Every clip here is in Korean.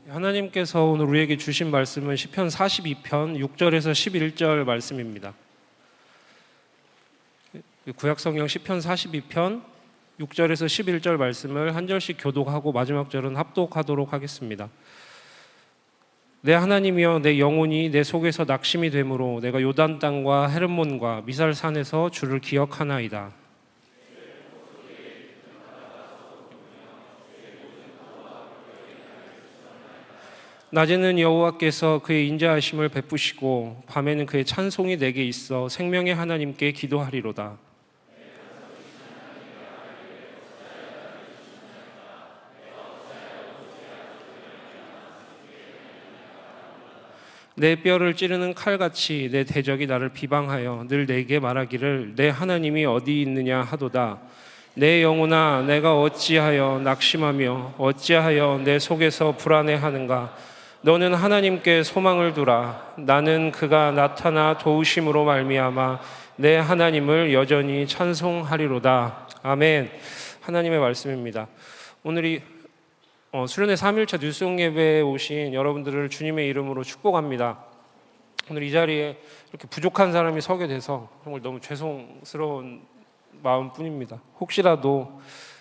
하나님께서 오늘 우리에게 주신 말씀은 시편 42편 6절에서 11절 말씀입니다. 구약성경 시편 42편 6절에서 11절 말씀을 한 절씩 교독하고 마지막 절은 합독하도록 하겠습니다. 내 하나님이여, 내 영혼이 내 속에서 낙심이 되므로 내가 요단 땅과 헤르몬과 미살산에서 주를 기억하나이다. 낮에는 여호와께서 그의 인자하심을 베푸시고 밤에는 그의 찬송이 내게 있어 생명의 하나님께 기도하리로다. 내 뼈를 찌르는 칼같이 내 대적이 나를 비방하여 늘 내게 말하기를 내 하나님이 어디 있느냐 하도다. 내 영혼아, 내가 어찌하여 낙심하며 어찌하여 내 속에서 불안해하는가. 너는 하나님께 소망을 두라. 나는 그가 나타나 도우심으로 말미암아 내 하나님을 여전히 찬송하리로다. 아멘. 하나님의 말씀입니다. 오늘이 수련회 3일차 뉴스용 예배에 오신 여러분들을 주님의 이름으로 축복합니다. 오늘 이 자리에 이렇게 부족한 사람이 서게 돼서 정말 너무 죄송스러운 마음뿐입니다. 혹시라도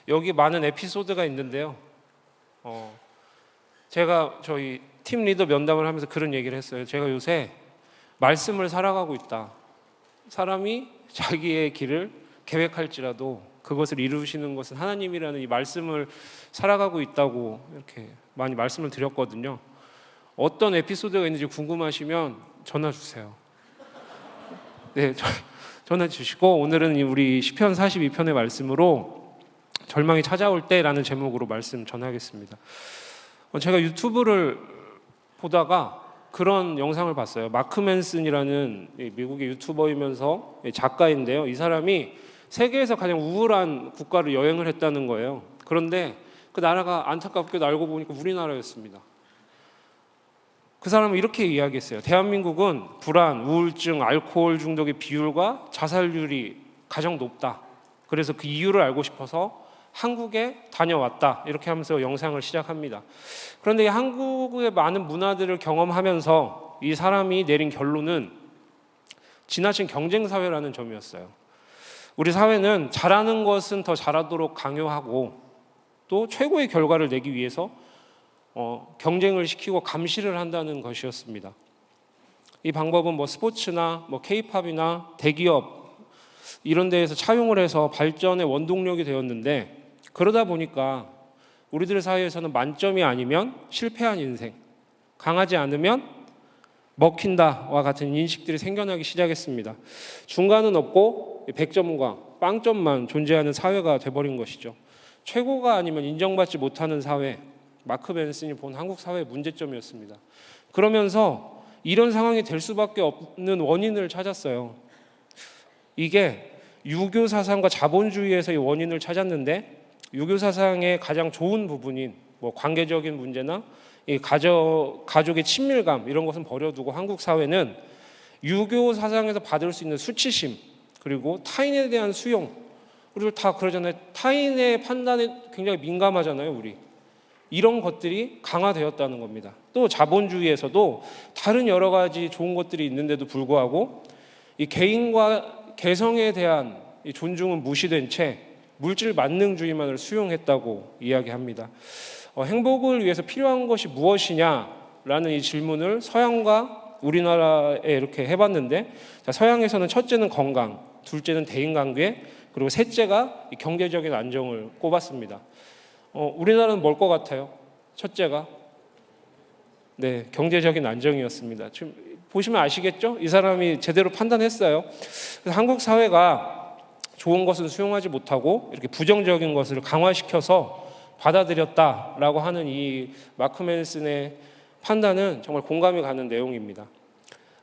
여기 많은 에피소드가 있는데요. 제가 저희 팀 리더 면담을 하면서 그런 얘기를 했어요. 제가 요새 말씀을 살아가고 있다. 사람이 자기의 길을 계획할지라도 그것을 이루시는 것은 하나님이라는 이 말씀을 살아가고 있다고 이렇게 많이 말씀을 드렸거든요. 어떤 에피소드가 있는지 궁금하시면 전화 주세요. 네, 전화 주시고 오늘은 우리 시편 42편의 말씀으로 절망이 찾아올 때라는 제목으로 말씀 전하겠습니다. 제가 유튜브를 보다가 그런 영상을 봤어요. 마크 맨슨이라는 미국의 유튜버이면서 작가인데요. 이 사람이 세계에서 가장 우울한 국가를 여행을 했다는 거예요. 그런데 그 나라가 안타깝게도 알고 보니까 우리나라였습니다. 그 사람은 이렇게 이야기했어요. 대한민국은 불안, 우울증, 알코올 중독의 비율과 자살률이 가장 높다. 그래서 그 이유를 알고 싶어서 한국에 다녀왔다. 이렇게 하면서 영상을 시작합니다. 그런데 이 한국의 많은 문화들을 경험하면서 이 사람이 내린 결론은 지나친 경쟁사회라는 점이었어요. 우리 사회는 잘하는 것은 더 잘하도록 강요하고 또 최고의 결과를 내기 위해서 경쟁을 시키고 감시를 한다는 것이었습니다. 이 방법은 스포츠나 K-팝이나 대기업 이런 데에서 차용을 해서 발전의 원동력이 되었는데 그러다 보니까 우리들 사이에서는 만점이 아니면 실패한 인생, 강하지 않으면 먹힌다와 같은 인식들이 생겨나기 시작했습니다. 중간은 없고 100점과 빵점만 존재하는 사회가 돼버린 것이죠. 최고가 아니면 인정받지 못하는 사회, 마크 맨슨이 본 한국 사회의 문제점이었습니다. 그러면서 이런 상황이 될 수밖에 없는 원인을 찾았어요. 이게 유교 사상과 자본주의에서의 원인을 찾았는데 유교 사상의 가장 좋은 부분인 관계적인 문제나 이 가족의 친밀감 이런 것은 버려두고 한국 사회는 유교 사상에서 받을 수 있는 수치심 그리고 타인에 대한 수용 우리들 다 그러잖아요. 타인의 판단에 굉장히 민감하잖아요. 우리 이런 것들이 강화되었다는 겁니다. 또 자본주의에서도 다른 여러 가지 좋은 것들이 있는데도 불구하고 이 개인과 개성에 대한 이 존중은 무시된 채 물질 만능주의만을 수용했다고 이야기합니다. 행복을 위해서 필요한 것이 무엇이냐라는 이 질문을 서양과 우리나라에 이렇게 해봤는데 서양에서는 첫째는 건강, 둘째는 대인관계, 그리고 셋째가 경제적인 안정을 꼽았습니다. 우리나라는 뭘 것 같아요? 첫째가 네, 경제적인 안정이었습니다. 지금 보시면 아시겠죠? 이 사람이 제대로 판단했어요. 그래서 한국 사회가 좋은 것은 수용하지 못하고 이렇게 부정적인 것을 강화시켜서 받아들였다라고 하는 이 마크 맨슨의 판단은 정말 공감이 가는 내용입니다.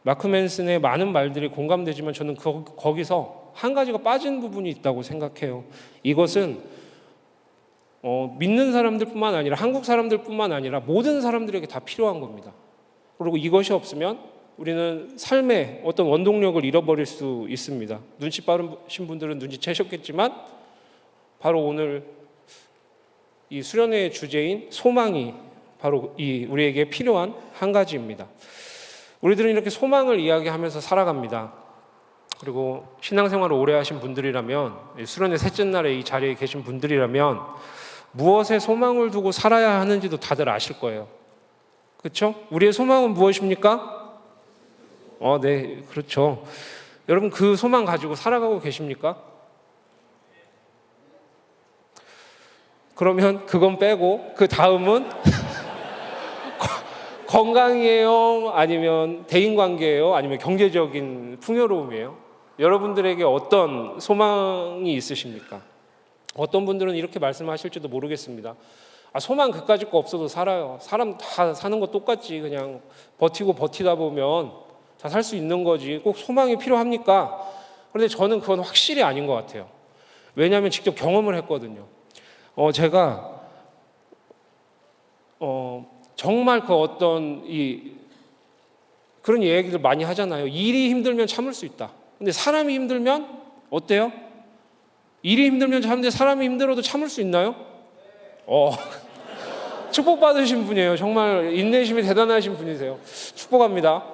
마크 맨슨의 많은 말들이 공감되지만 저는 거기서 한 가지가 빠진 부분이 있다고 생각해요. 이것은 믿는 사람들뿐만 아니라 한국 사람들뿐만 아니라 모든 사람들에게 다 필요한 겁니다. 그리고 이것이 없으면 우리는 삶의 어떤 원동력을 잃어버릴 수 있습니다. 눈치 빠르신 분들은 눈치채셨겠지만 바로 오늘 이 수련회의 주제인 소망이 바로 이 우리에게 필요한 한 가지입니다. 우리들은 이렇게 소망을 이야기하면서 살아갑니다. 그리고 신앙생활을 오래 하신 분들이라면, 수련회 셋째 날에 이 자리에 계신 분들이라면 무엇에 소망을 두고 살아야 하는지도 다들 아실 거예요. 그렇죠? 우리의 소망은 무엇입니까? 네, 그렇죠. 여러분 그 소망 가지고 살아가고 계십니까? 그러면 그건 빼고 그 다음은 건강이에요? 아니면 대인관계예요? 아니면 경제적인 풍요로움이에요? 여러분들에게 어떤 소망이 있으십니까? 어떤 분들은 이렇게 말씀하실지도 모르겠습니다. 소망 그까짓 거 없어도 살아요. 사람 다 사는 거 똑같지. 그냥 버티고 버티다 보면 다 살 수 있는 거지. 꼭 소망이 필요합니까? 그런데 저는 그건 확실히 아닌 것 같아요. 왜냐하면 직접 경험을 했거든요. 제가 정말 그 어떤 그런 얘기들 많이 하잖아요. 일이 힘들면 참을 수 있다. 근데 사람이 힘들면 어때요? 일이 힘들면 참는데 사람이 힘들어도 참을 수 있나요? 축복받으신 분이에요. 정말 인내심이 대단하신 분이세요. 축복합니다.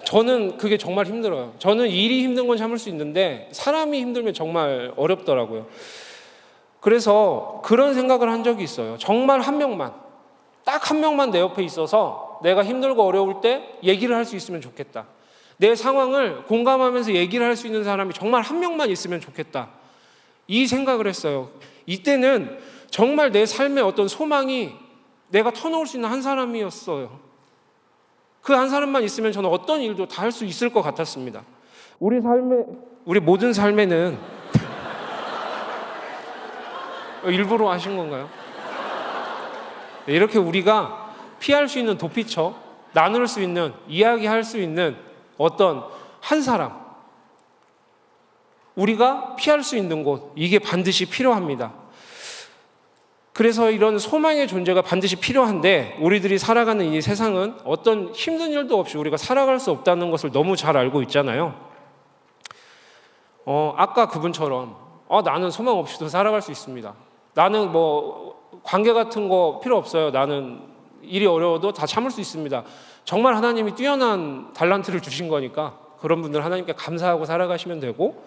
저는 그게 정말 힘들어요. 저는 일이 힘든 건 참을 수 있는데 사람이 힘들면 정말 어렵더라고요. 그래서 그런 생각을 한 적이 있어요. 정말 딱 한 명만 내 옆에 있어서 내가 힘들고 어려울 때 얘기를 할 수 있으면 좋겠다. 내 상황을 공감하면서 얘기를 할 수 있는 사람이 정말 한 명만 있으면 좋겠다. 이 생각을 했어요. 이때는 정말 내 삶의 어떤 소망이 내가 터놓을 수 있는 한 사람이었어요. 그 한 사람만 있으면 저는 어떤 일도 다 할 수 있을 것 같았습니다. 우리 모든 삶에는 일부러 하신 건가요? 이렇게 우리가 피할 수 있는 도피처, 나눌 수 있는, 이야기할 수 있는 어떤 한 사람, 우리가 피할 수 있는 곳, 이게 반드시 필요합니다. 그래서 이런 소망의 존재가 반드시 필요한데 우리들이 살아가는 이 세상은 어떤 힘든 일도 없이 우리가 살아갈 수 없다는 것을 너무 잘 알고 있잖아요. 아까 그분처럼 나는 소망 없이도 살아갈 수 있습니다. 나는 관계 같은 거 필요 없어요. 나는 일이 어려워도 다 참을 수 있습니다. 정말 하나님이 뛰어난 달란트를 주신 거니까 그런 분들 하나님께 감사하고 살아가시면 되고,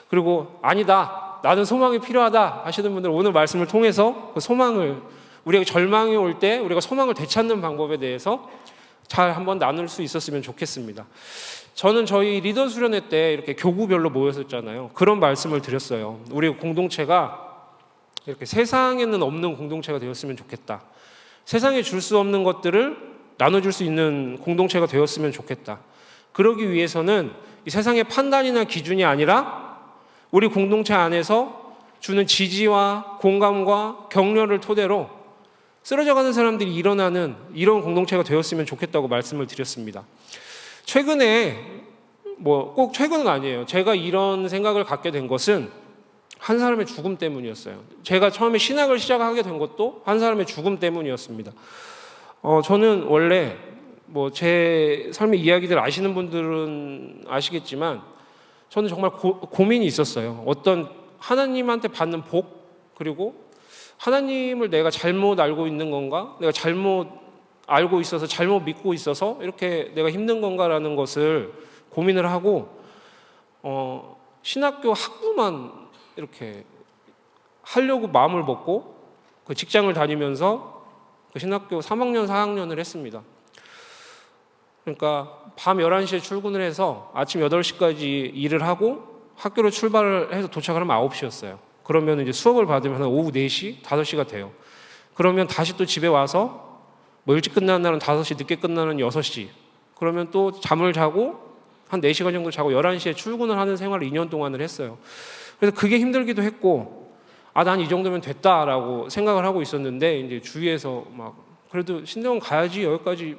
그리고 아니다, 나는 소망이 필요하다 하시는 분들 오늘 말씀을 통해서 그 소망을, 우리가 절망이 올 때 우리가 소망을 되찾는 방법에 대해서 잘 한번 나눌 수 있었으면 좋겠습니다. 저는 저희 리더 수련회 때 이렇게 교구별로 모였었잖아요. 그런 말씀을 드렸어요. 우리 공동체가 이렇게 세상에는 없는 공동체가 되었으면 좋겠다. 세상에 줄 수 없는 것들을 나눠줄 수 있는 공동체가 되었으면 좋겠다. 그러기 위해서는 이 세상의 판단이나 기준이 아니라 우리 공동체 안에서 주는 지지와 공감과 격려를 토대로 쓰러져가는 사람들이 일어나는 이런 공동체가 되었으면 좋겠다고 말씀을 드렸습니다. 최근에, 꼭 최근은 아니에요. 제가 이런 생각을 갖게 된 것은 한 사람의 죽음 때문이었어요. 제가 처음에 신학을 시작하게 된 것도 한 사람의 죽음 때문이었습니다. 저는 원래 제 삶의 이야기들 아시는 분들은 아시겠지만 저는 정말 고민이 있었어요. 어떤 하나님한테 받는 복, 그리고 하나님을 내가 잘못 알고 있는 건가? 내가 잘못 알고 있어서, 잘못 믿고 있어서 이렇게 내가 힘든 건가라는 것을 고민을 하고 신학교 학부만 이렇게 하려고 마음을 먹고 그 직장을 다니면서 그 신학교 3학년, 4학년을 했습니다. 그러니까 밤 11시에 출근을 해서 아침 8시까지 일을 하고 학교로 출발을 해서 도착을 하면 9시였어요. 그러면 이제 수업을 받으면 오후 4시, 5시가 돼요. 그러면 다시 또 집에 와서 일찍 끝나는 날은 5시, 늦게 끝나는 6시. 그러면 또 잠을 자고 한 4시간 정도 자고 11시에 출근을 하는 생활을 2년 동안을 했어요. 그래서 그게 힘들기도 했고, 난 이 정도면 됐다라고 생각을 하고 있었는데, 이제 주위에서 그래도 신대원 가야지, 여기까지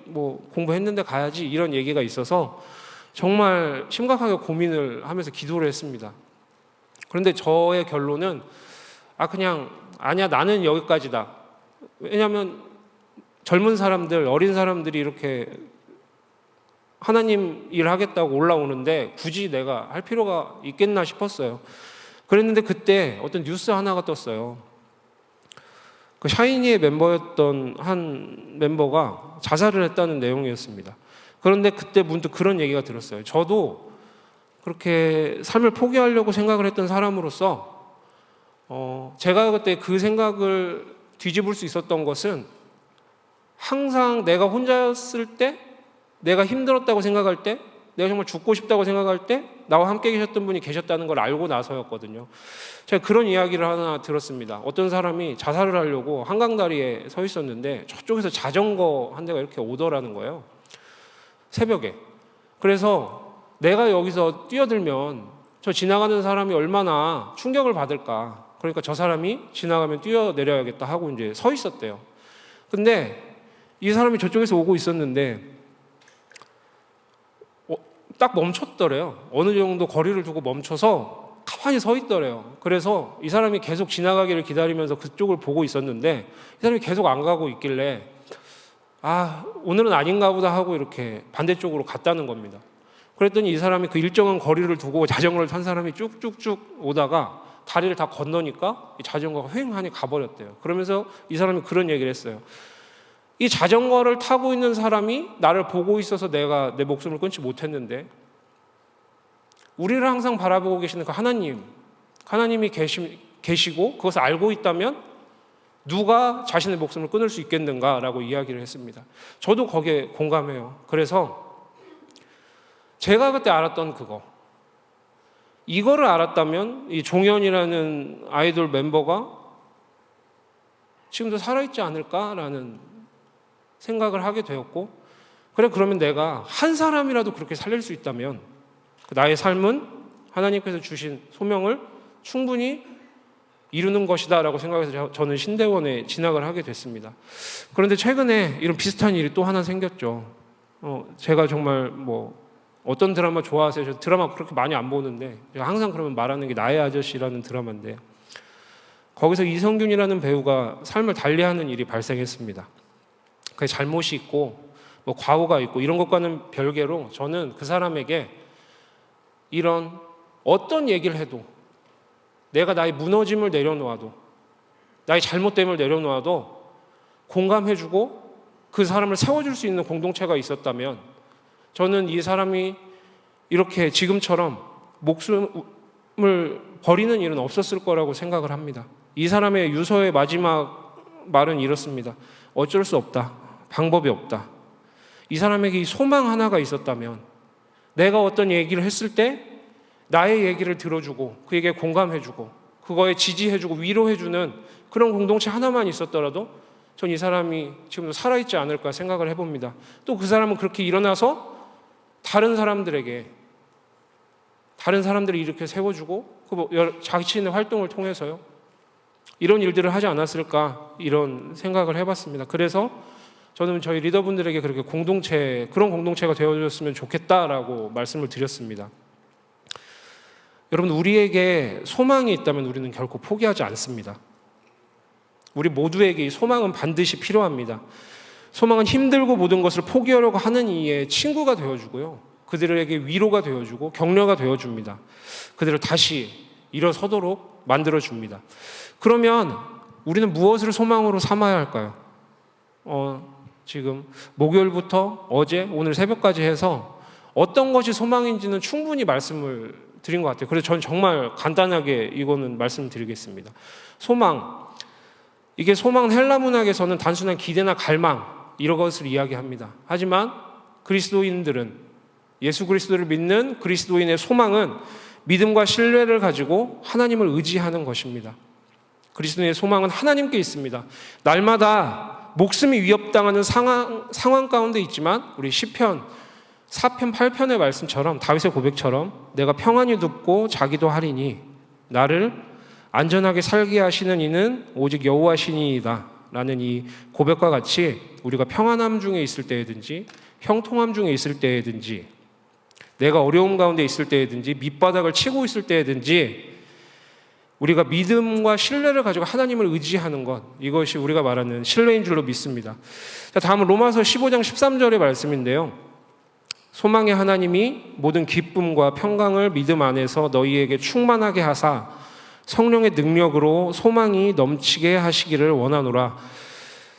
공부했는데 가야지, 이런 얘기가 있어서 정말 심각하게 고민을 하면서 기도를 했습니다. 그런데 저의 결론은 아니야, 나는 여기까지다. 왜냐하면 젊은 사람들, 어린 사람들이 이렇게 하나님 일 하겠다고 올라오는데 굳이 내가 할 필요가 있겠나 싶었어요. 그랬는데 그때 어떤 뉴스 하나가 떴어요. 그 샤이니의 멤버였던 한 멤버가 자살을 했다는 내용이었습니다. 그런데 그때 문득 그런 얘기가 들었어요. 저도 그렇게 삶을 포기하려고 생각을 했던 사람으로서 제가 그때 그 생각을 뒤집을 수 있었던 것은 항상 내가 혼자였을 때, 내가 힘들었다고 생각할 때, 내가 정말 죽고 싶다고 생각할 때 나와 함께 계셨던 분이 계셨다는 걸 알고 나서였거든요. 제가 그런 이야기를 하나 들었습니다. 어떤 사람이 자살을 하려고 한강다리에 서 있었는데 저쪽에서 자전거 한 대가 이렇게 오더라는 거예요. 새벽에. 그래서 내가 여기서 뛰어들면 저 지나가는 사람이 얼마나 충격을 받을까. 그러니까 저 사람이 지나가면 뛰어내려야겠다 하고 이제 서 있었대요. 근데 이 사람이 저쪽에서 오고 있었는데 딱 멈췄더래요. 어느 정도 거리를 두고 멈춰서 가만히 서 있더래요. 그래서 이 사람이 계속 지나가기를 기다리면서 그쪽을 보고 있었는데 이 사람이 계속 안 가고 있길래 오늘은 아닌가 보다 하고 이렇게 반대쪽으로 갔다는 겁니다. 그랬더니 이 사람이 그 일정한 거리를 두고 자전거를 탄 사람이 쭉쭉쭉 오다가 다리를 다 건너니까 이 자전거가 휑하니 가버렸대요. 그러면서 이 사람이 그런 얘기를 했어요. 이 자전거를 타고 있는 사람이 나를 보고 있어서 내가 내 목숨을 끊지 못했는데 우리를 항상 바라보고 계시는 그 하나님이 계시고 그것을 알고 있다면 누가 자신의 목숨을 끊을 수 있겠는가라고 이야기를 했습니다. 저도 거기에 공감해요. 그래서 제가 그때 알았던 이거를 알았다면 이 종현이라는 아이돌 멤버가 지금도 살아있지 않을까라는 생각을 하게 되었고, 그러면 내가 한 사람이라도 그렇게 살릴 수 있다면 나의 삶은 하나님께서 주신 소명을 충분히 이루는 것이다 라고 생각해서 저는 신대원에 진학을 하게 됐습니다. 그런데 최근에 이런 비슷한 일이 또 하나 생겼죠. 제가 정말 어떤 드라마 좋아하세요? 저 드라마 그렇게 많이 안 보는데 제가 항상 그러면 말하는 게 나의 아저씨라는 드라마인데 거기서 이성균이라는 배우가 삶을 달리하는 일이 발생했습니다. 그게 잘못이 있고 과오가 있고 이런 것과는 별개로 저는 그 사람에게 이런 어떤 얘기를 해도 내가 나의 무너짐을 내려놓아도 나의 잘못됨을 내려놓아도 공감해주고 그 사람을 세워줄 수 있는 공동체가 있었다면 저는 이 사람이 이렇게 지금처럼 목숨을 버리는 일은 없었을 거라고 생각을 합니다. 이 사람의 유서의 마지막 말은 이렇습니다. 어쩔 수 없다. 방법이 없다. 이 사람에게 이 소망 하나가 있었다면 내가 어떤 얘기를 했을 때 나의 얘기를 들어주고 그에게 공감해주고 그거에 지지해주고 위로해주는 그런 공동체 하나만 있었더라도 전 이 사람이 지금도 살아있지 않을까 생각을 해봅니다. 또 그 사람은 그렇게 일어나서 다른 사람들이 이렇게 세워주고 자신의 활동을 통해서요 이런 일들을 하지 않았을까 이런 생각을 해봤습니다. 그래서 저는 저희 리더분들에게 그렇게 그런 공동체가 되어줬으면 좋겠다라고 말씀을 드렸습니다. 여러분, 우리에게 소망이 있다면 우리는 결코 포기하지 않습니다. 우리 모두에게 이 소망은 반드시 필요합니다. 소망은 힘들고 모든 것을 포기하려고 하는 이의 친구가 되어주고요. 그들에게 위로가 되어주고 격려가 되어줍니다. 그들을 다시 일어서도록 만들어줍니다. 그러면 우리는 무엇을 소망으로 삼아야 할까요? 지금 목요일부터 오늘 새벽까지 해서 어떤 것이 소망인지는 충분히 말씀을 드린 것 같아요. 그래서 저는 정말 간단하게 이거는 말씀드리겠습니다. 이게 소망은 헬라 문학에서는 단순한 기대나 갈망 이런 것을 이야기합니다. 하지만 예수 그리스도를 믿는 그리스도인의 소망은 믿음과 신뢰를 가지고 하나님을 의지하는 것입니다. 그리스도인의 소망은 하나님께 있습니다. 날마다 목숨이 위협당하는 상황 가운데 있지만 우리 시편 4편 8편의 말씀처럼 다윗의 고백처럼 내가 평안히 눕고 자기도 하리니 나를 안전하게 살게 하시는 이는 오직 여호와시니이다 라는 이 고백과 같이 우리가 평안함 중에 있을 때든지 형통함 중에 있을 때든지 내가 어려움 가운데 있을 때든지 밑바닥을 치고 있을 때든지 우리가 믿음과 신뢰를 가지고 하나님을 의지하는 것, 이것이 우리가 말하는 신뢰인 줄로 믿습니다. 자, 다음은 로마서 15장 13절의 말씀인데요. 소망의 하나님이 모든 기쁨과 평강을 믿음 안에서 너희에게 충만하게 하사 성령의 능력으로 소망이 넘치게 하시기를 원하노라.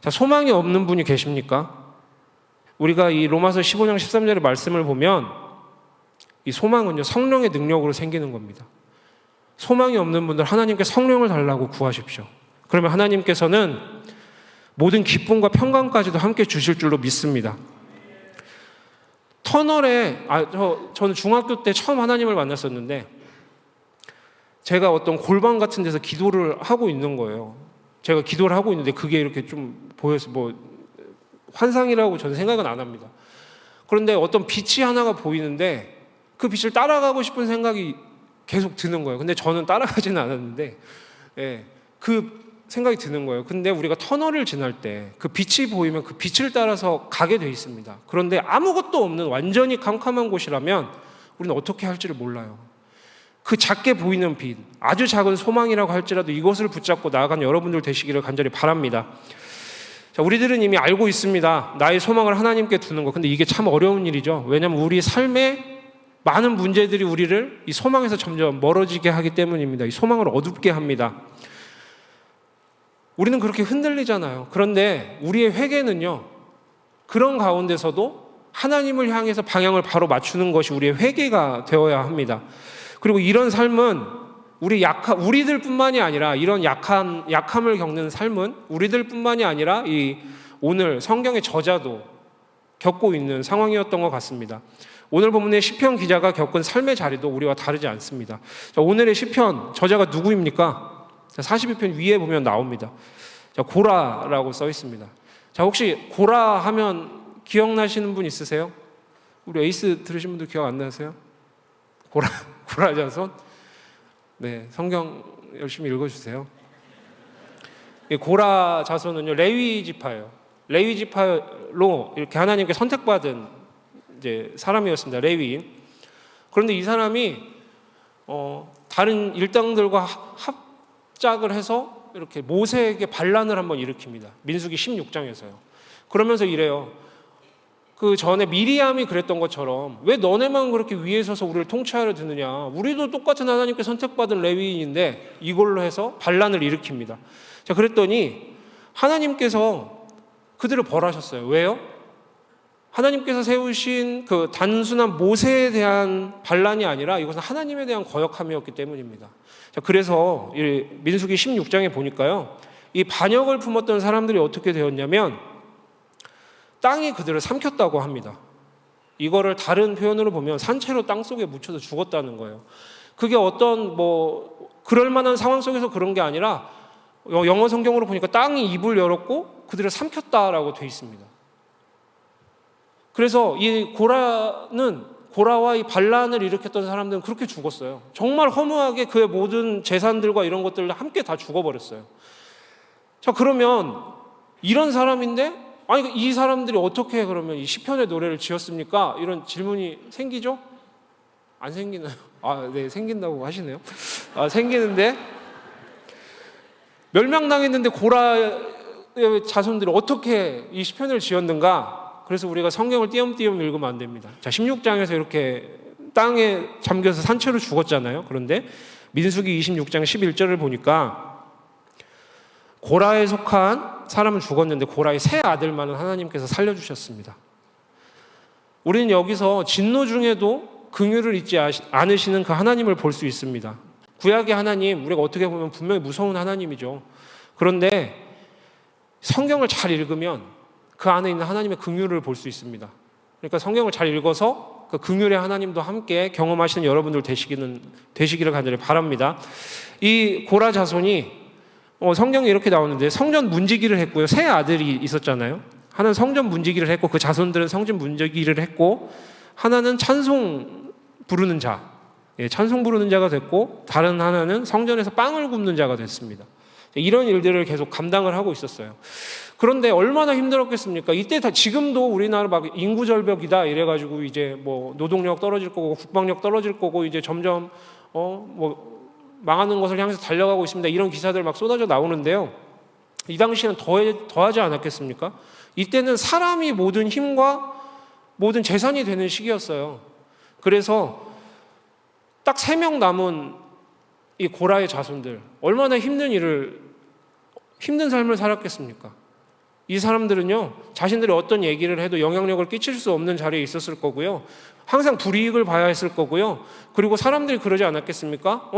자, 소망이 없는 분이 계십니까? 우리가 이 로마서 15장 13절의 말씀을 보면 이 소망은요, 성령의 능력으로 생기는 겁니다. 소망이 없는 분들 하나님께 성령을 달라고 구하십시오. 그러면 하나님께서는 모든 기쁨과 평강까지도 함께 주실 줄로 믿습니다. 터널에 저는 중학교 때 처음 하나님을 만났었는데 제가 어떤 골방 같은 데서 기도를 하고 있는 거예요. 제가 기도를 하고 있는데 그게 이렇게 좀 보여서 환상이라고 저는 생각은 안 합니다. 그런데 어떤 빛이 하나가 보이는데 그 빛을 따라가고 싶은 생각이 계속 드는 거예요. 근데 저는 따라가지는 않았는데 그 생각이 드는 거예요. 근데 우리가 터널을 지날 때 그 빛이 보이면 그 빛을 따라서 가게 돼 있습니다. 그런데 아무것도 없는 완전히 캄캄한 곳이라면 우리는 어떻게 할지를 몰라요. 그 작게 보이는 빛, 아주 작은 소망이라고 할지라도 이것을 붙잡고 나아가는 여러분들 되시기를 간절히 바랍니다. 자, 우리들은 이미 알고 있습니다. 나의 소망을 하나님께 두는 거. 근데 이게 참 어려운 일이죠. 왜냐하면 우리 삶에 많은 문제들이 우리를 이 소망에서 점점 멀어지게 하기 때문입니다. 이 소망을 어둡게 합니다. 우리는 그렇게 흔들리잖아요. 그런데 우리의 회개는요, 그런 가운데서도 하나님을 향해서 방향을 바로 맞추는 것이 우리의 회개가 되어야 합니다. 그리고 이런 삶은 우리들뿐만이 아니라 이런 약함을 겪는 삶은 우리들뿐만이 아니라 이 오늘 성경의 저자도 겪고 있는 상황이었던 것 같습니다. 오늘 본문의 시편 기자가 겪은 삶의 자리도 우리와 다르지 않습니다. 자, 오늘의 시편 저자가 누구입니까? 42편 위에 보면 나옵니다. 자, 고라라고 써 있습니다. 자, 혹시 고라 하면 기억나시는 분 있으세요? 우리 에이스 들으신 분들 기억 안 나세요? 고라 자손? 네, 성경 열심히 읽어주세요. 고라 자손은요, 레위 지파예요. 레위 지파로 이렇게 하나님께 선택받은 이제 사람이었습니다. 레위인. 그런데 이 사람이 다른 일당들과 합작을 해서 이렇게 모세에게 반란을 한번 일으킵니다. 민수기 16장에서요. 그러면서 이래요. 그 전에 미리암이 그랬던 것처럼 왜 너네만 그렇게 위에 서서 우리를 통치하려 드느냐. 우리도 똑같은 하나님께 선택받은 레위인인데 이걸로 해서 반란을 일으킵니다. 자, 그랬더니 하나님께서 그들을 벌하셨어요. 왜요? 하나님께서 세우신 그 단순한 모세에 대한 반란이 아니라 이것은 하나님에 대한 거역함이었기 때문입니다. 자, 그래서 이 민수기 16장에 보니까요, 이 반역을 품었던 사람들이 어떻게 되었냐면 땅이 그들을 삼켰다고 합니다. 이거를 다른 표현으로 보면 산채로 땅 속에 묻혀서 죽었다는 거예요. 그게 어떤 그럴 만한 상황 속에서 그런 게 아니라 영어 성경으로 보니까 땅이 입을 열었고 그들을 삼켰다라고 돼 있습니다. 그래서 이 고라와 이 반란을 일으켰던 사람들은 그렇게 죽었어요. 정말 허무하게 그의 모든 재산들과 이런 것들을 함께 다 죽어버렸어요. 자, 그러면 이런 사람인데 아니 이 사람들이 어떻게 그러면 이 시편의 노래를 지었습니까? 이런 질문이 생기죠? 안 생기나요? 네, 생긴다고 하시네요. 생기는데 멸망당했는데 고라의 자손들이 어떻게 이 시편을 지었는가? 그래서 우리가 성경을 띄엄띄엄 읽으면 안 됩니다. 자, 16장에서 이렇게 땅에 잠겨서 산채로 죽었잖아요. 그런데 민수기 26장 11절을 보니까 고라에 속한 사람은 죽었는데 고라의 세 아들만은 하나님께서 살려주셨습니다. 우리는 여기서 진노 중에도 긍휼을 잊지 않으시는 그 하나님을 볼 수 있습니다. 구약의 하나님, 우리가 어떻게 보면 분명히 무서운 하나님이죠. 그런데 성경을 잘 읽으면 그 안에 있는 하나님의 긍휼을 볼 수 있습니다. 그러니까 성경을 잘 읽어서 그 긍휼의 하나님도 함께 경험하시는 여러분들 되시기를 간절히 바랍니다. 이 고라 자손이 성경에 이렇게 나오는데 성전 문지기를 했고요. 세 아들이 있었잖아요. 하나는 성전 문지기를 했고 그 자손들은 성전 문지기를 했고 하나는 찬송 부르는 자, 찬송 부르는 자가 됐고 다른 하나는 성전에서 빵을 굽는 자가 됐습니다. 이런 일들을 계속 감당을 하고 있었어요. 그런데 얼마나 힘들었겠습니까? 이때 지금도 우리나라 막 인구 절벽이다 이래가지고 이제 노동력 떨어질 거고 국방력 떨어질 거고 이제 점점 망하는 것을 향해서 달려가고 있습니다. 이런 기사들 막 쏟아져 나오는데요. 이 당시에는 더하지 않았겠습니까? 이때는 사람이 모든 힘과 모든 재산이 되는 시기였어요. 그래서 딱 3명 남은 이 고라의 자손들 얼마나 힘든 삶을 살았겠습니까? 이 사람들은요, 자신들이 어떤 얘기를 해도 영향력을 끼칠 수 없는 자리에 있었을 거고요. 항상 불이익을 봐야 했을 거고요. 그리고 사람들이 그러지 않았겠습니까?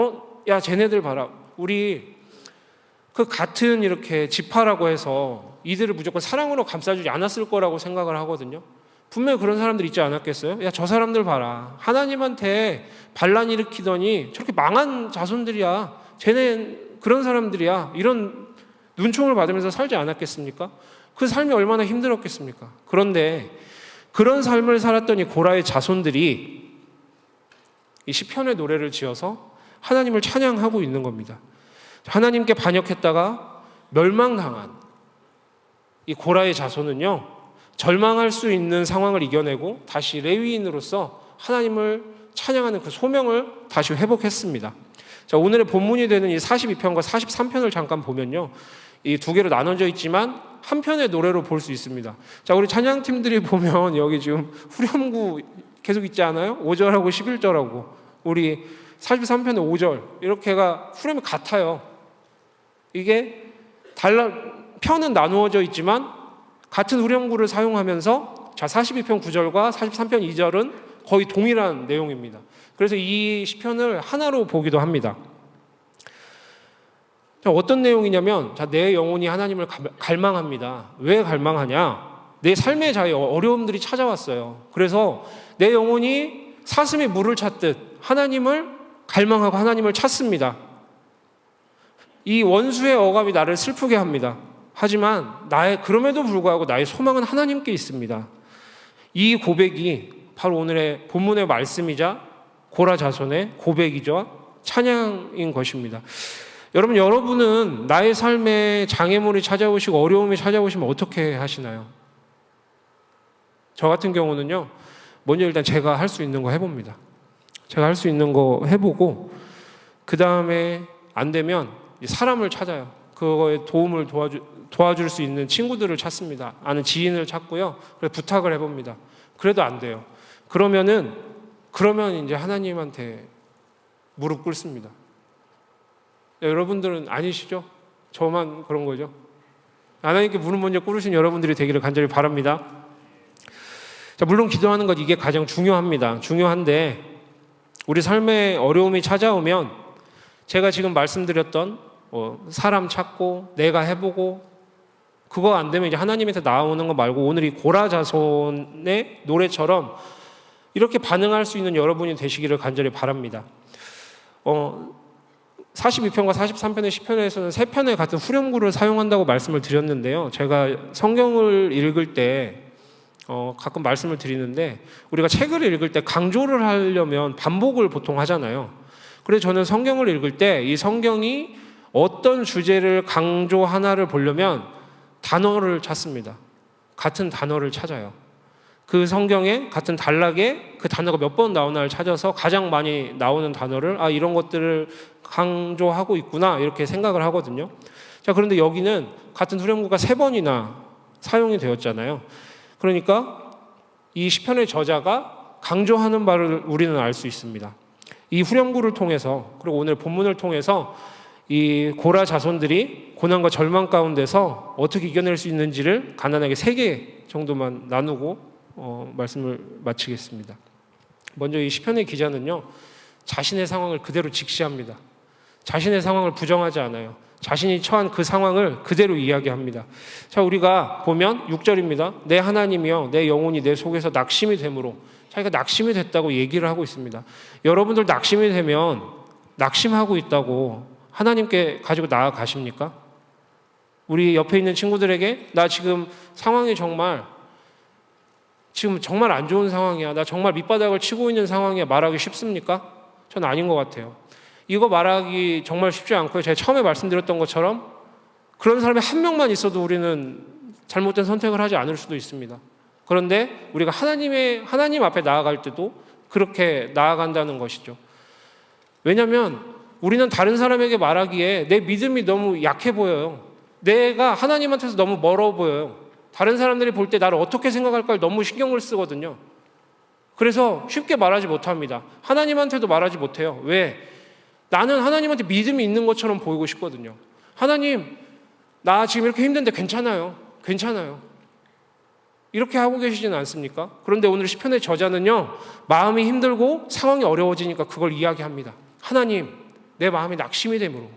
야, 쟤네들 봐라. 우리 그 같은 이렇게 지파라고 해서 이들을 무조건 사랑으로 감싸주지 않았을 거라고 생각을 하거든요. 분명히 그런 사람들 있지 않았겠어요? 야, 저 사람들 봐라. 하나님한테 반란 일으키더니 저렇게 망한 자손들이야. 쟤네 그런 사람들이야. 이런 눈총을 받으면서 살지 않았겠습니까? 그 삶이 얼마나 힘들었겠습니까? 그런데 그런 삶을 살았던 이 고라의 자손들이 이 시편의 노래를 지어서 하나님을 찬양하고 있는 겁니다. 하나님께 반역했다가 멸망당한 이 고라의 자손은요, 절망할 수 있는 상황을 이겨내고 다시 레위인으로서 하나님을 찬양하는 그 소명을 다시 회복했습니다. 자, 오늘의 본문이 되는 이 42편과 43편을 잠깐 보면요, 이 두 개로 나눠져 있지만 한 편의 노래로 볼 수 있습니다. 자, 우리 찬양팀들이 보면 여기 지금 후렴구 계속 있지 않아요? 5절하고 11절하고 우리 43편의 5절 이렇게가 후렴이 같아요. 이게 편은 나누어져 있지만 같은 후렴구를 사용하면서 자, 42편 9절과 43편 2절은 거의 동일한 내용입니다. 그래서 이 시편을 하나로 보기도 합니다. 자, 어떤 내용이냐면, 자, 내 영혼이 하나님을 갈망합니다. 왜 갈망하냐? 내 삶의 자유, 어려움들이 찾아왔어요. 그래서 내 영혼이 사슴이 물을 찾듯 하나님을 갈망하고 하나님을 찾습니다. 이 원수의 억압이 나를 슬프게 합니다. 하지만 그럼에도 불구하고 나의 소망은 하나님께 있습니다. 이 고백이 바로 오늘의 본문의 말씀이자 고라 자손의 고백이죠. 찬양인 것입니다. 여러분은 나의 삶에 장애물이 찾아오시고 어려움이 찾아오시면 어떻게 하시나요? 저 같은 경우는요, 먼저 일단 제가 할 수 있는 거 해봅니다. 제가 할 수 있는 거 해보고 그 다음에 안 되면 사람을 찾아요. 그거에 도움을 도와줄 수 있는 친구들을 찾습니다. 아는 지인을 찾고요. 그래서 부탁을 해봅니다. 그래도 안 돼요. 그러면 이제 하나님한테 무릎 꿇습니다. 여러분들은 아니시죠? 저만 그런 거죠? 하나님께 무릎 먼저 꿇으신 여러분들이 되기를 간절히 바랍니다. 자, 물론 기도하는 것 이게 가장 중요합니다. 중요한데 우리 삶에 어려움이 찾아오면 제가 지금 말씀드렸던 사람 찾고 내가 해보고 그거 안 되면 이제 하나님한테 나오는 거 말고 오늘 이 고라 자손의 노래처럼 이렇게 반응할 수 있는 여러분이 되시기를 간절히 바랍니다. 42편과 43편의 시편에서는 세 편의 같은 후렴구를 사용한다고 말씀을 드렸는데요. 제가 성경을 읽을 때 가끔 말씀을 드리는데 우리가 책을 읽을 때 강조를 하려면 반복을 보통 하잖아요. 그래서 저는 성경을 읽을 때 이 성경이 어떤 주제를 강조하나를 보려면 단어를 찾습니다. 같은 단어를 찾아요. 그 성경에 같은 단락에 그 단어가 몇 번 나오나를 찾아서 가장 많이 나오는 단어를 이런 것들을 강조하고 있구나 이렇게 생각을 하거든요. 자, 그런데 여기는 같은 후렴구가 3번이나 사용이 되었잖아요. 그러니까 이 시편의 저자가 강조하는 바를 우리는 알 수 있습니다. 이 후렴구를 통해서 그리고 오늘 본문을 통해서 이 고라 자손들이 고난과 절망 가운데서 어떻게 이겨낼 수 있는지를 간단하게 3개 정도만 나누고 말씀을 마치겠습니다. 먼저 이 시편의 기자는요, 자신의 상황을 그대로 직시합니다. 자신의 상황을 부정하지 않아요. 자신이 처한 그 상황을 그대로 이야기합니다. 자, 우리가 보면 6절입니다. 내 하나님이여 내 영혼이 내 속에서 낙심이 되므로, 자기가 낙심이 됐다고 얘기를 하고 있습니다. 여러분들 낙심이 되면 낙심하고 있다고 하나님께 가지고 나아가십니까? 우리 옆에 있는 친구들에게 나 지금 상황이 정말 안 좋은 상황이야, 나 정말 밑바닥을 치고 있는 상황이야 말하기 쉽습니까? 저는 아닌 것 같아요. 이거 말하기 정말 쉽지 않고요. 제가 처음에 말씀드렸던 것처럼 그런 사람이 한 명만 있어도 우리는 잘못된 선택을 하지 않을 수도 있습니다. 그런데 우리가 하나님 앞에 나아갈 때도 그렇게 나아간다는 것이죠. 왜냐하면 우리는 다른 사람에게 말하기에 내 믿음이 너무 약해 보여요. 내가 하나님한테서 너무 멀어 보여요. 다른 사람들이 볼 때 나를 어떻게 생각할까를 너무 신경을 쓰거든요. 그래서 쉽게 말하지 못합니다. 하나님한테도 말하지 못해요. 왜? 나는 하나님한테 믿음이 있는 것처럼 보이고 싶거든요. 하나님, 나 지금 이렇게 힘든데 괜찮아요. 괜찮아요. 이렇게 하고 계시지는 않습니까? 그런데 오늘 시편의 저자는요, 마음이 힘들고 상황이 어려워지니까 그걸 이야기합니다. 하나님, 내 마음이 낙심이 되므로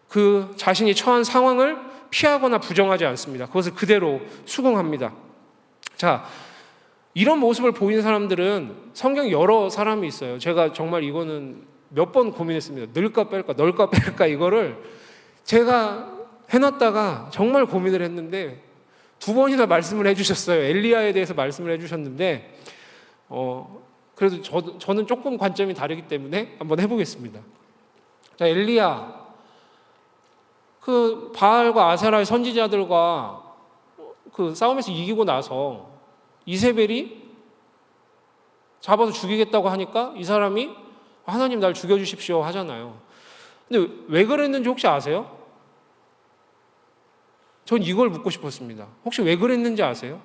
그 자신이 처한 상황을 피하거나 부정하지 않습니다. 그것을 그대로 수긍합니다. 자, 이런 모습을 보이는 사람들은 성경 여러 사람이 있어요. 제가 정말 이거는 몇 번 고민했습니다. 넣을까 뺄까 이거를 제가 해놨다가 정말 고민을 했는데 2번이나 말씀을 해주셨어요. 엘리야에 대해서 말씀을 해주셨는데 그래도 저는 조금 관점이 다르기 때문에 한번 해보겠습니다. 자, 엘리야, 그 바알과 아세라의 선지자들과 그 싸움에서 이기고 나서 이세벨이 잡아서 죽이겠다고 하니까 이 사람이 하나님 날 죽여주십시오 하잖아요. 근데 왜 그랬는지 혹시 아세요? 전 이걸 묻고 싶었습니다. 혹시 왜 그랬는지 아세요?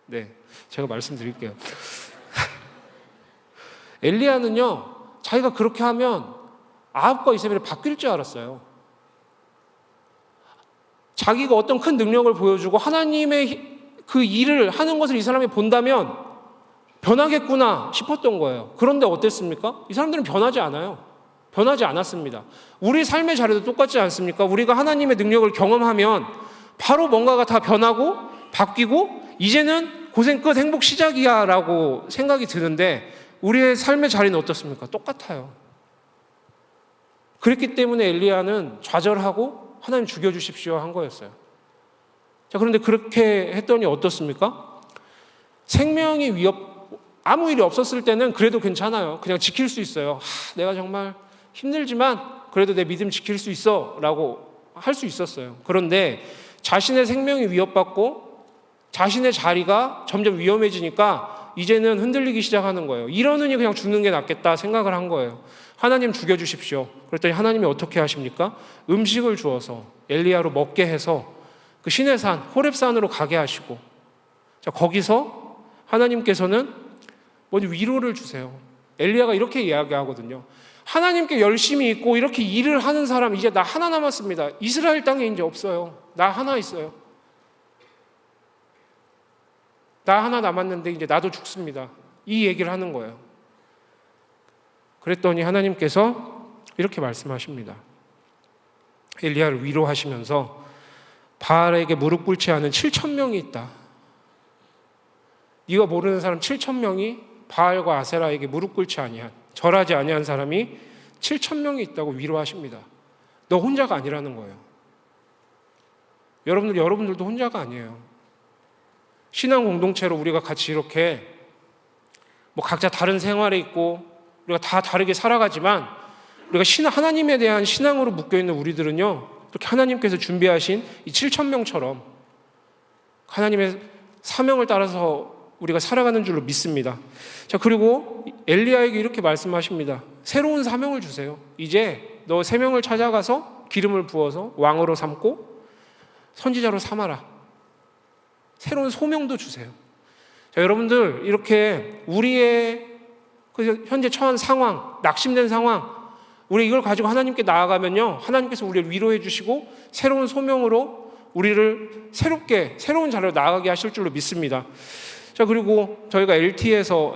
네, 제가 말씀드릴게요. 엘리야는요, 자기가 그렇게 하면 아합과 이세벨이 바뀔 줄 알았어요. 자기가 어떤 큰 능력을 보여주고 하나님의 그 일을 하는 것을 이 사람이 본다면 변하겠구나 싶었던 거예요. 그런데 어땠습니까? 이 사람들은 변하지 않아요. 변하지 않았습니다. 우리 삶의 자리도 똑같지 않습니까? 우리가 하나님의 능력을 경험하면 바로 뭔가가 다 변하고 바뀌고 이제는 고생 끝, 행복 시작이야 라고 생각이 드는데 우리의 삶의 자리는 어떻습니까? 똑같아요. 그랬기 때문에 엘리야는 좌절하고 하나님 죽여주십시오 한 거였어요. 자, 그런데 그렇게 했더니 어떻습니까? 생명이 아무 일이 없었을 때는 그래도 괜찮아요. 그냥 지킬 수 있어요. 내가 정말 힘들지만 그래도 내 믿음 지킬 수 있어 라고 할 수 있었어요. 그런데 자신의 생명이 위협받고 자신의 자리가 점점 위험해지니까 이제는 흔들리기 시작하는 거예요. 이러느니 그냥 죽는 게 낫겠다 생각을 한 거예요. 하나님 죽여주십시오. 그랬더니 하나님이 어떻게 하십니까? 음식을 주어서 엘리야로 먹게 해서 그 신의 산 호렙산으로 가게 하시고, 자, 거기서 하나님께서는 먼저 위로를 주세요. 엘리야가 이렇게 이야기하거든요. 하나님께 열심히 있고 이렇게 일을 하는 사람 이제 나 하나 남았습니다. 이스라엘 땅에 이제 없어요. 나 하나 있어요. 나 하나 남았는데 이제 나도 죽습니다. 이 얘기를 하는 거예요. 그랬더니 하나님께서 이렇게 말씀하십니다. 엘리야를 위로하시면서 바알에게 무릎 꿇지 않은 7,000명이 있다. 네가 모르는 사람 7,000명이 바알과 아세라에게 무릎 꿇지 아니한, 절하지 아니한 사람이 7,000명이 있다고 위로하십니다. 너 혼자가 아니라는 거예요. 여러분들도 혼자가 아니에요. 신앙 공동체로 우리가 같이 이렇게 각자 다른 생활에 있고 우리가 다 다르게 살아가지만 우리가 하나님에 대한 신앙으로 묶여있는 우리들은요, 이렇게 하나님께서 준비하신 이 7,000명처럼 하나님의 사명을 따라서 우리가 살아가는 줄로 믿습니다. 자, 그리고 엘리야에게 이렇게 말씀하십니다. 새로운 사명을 주세요. 이제 너 세 명을 찾아가서 기름을 부어서 왕으로 삼고 선지자로 삼아라. 새로운 소명도 주세요. 자, 여러분들 이렇게 우리의 현재 처한 상황, 낙심된 상황, 우리 이걸 가지고 하나님께 나아가면요, 하나님께서 우리를 위로해 주시고 새로운 소명으로 우리를 새로운 자리로 나아가게 하실 줄로 믿습니다. 자, 그리고 저희가 LT에서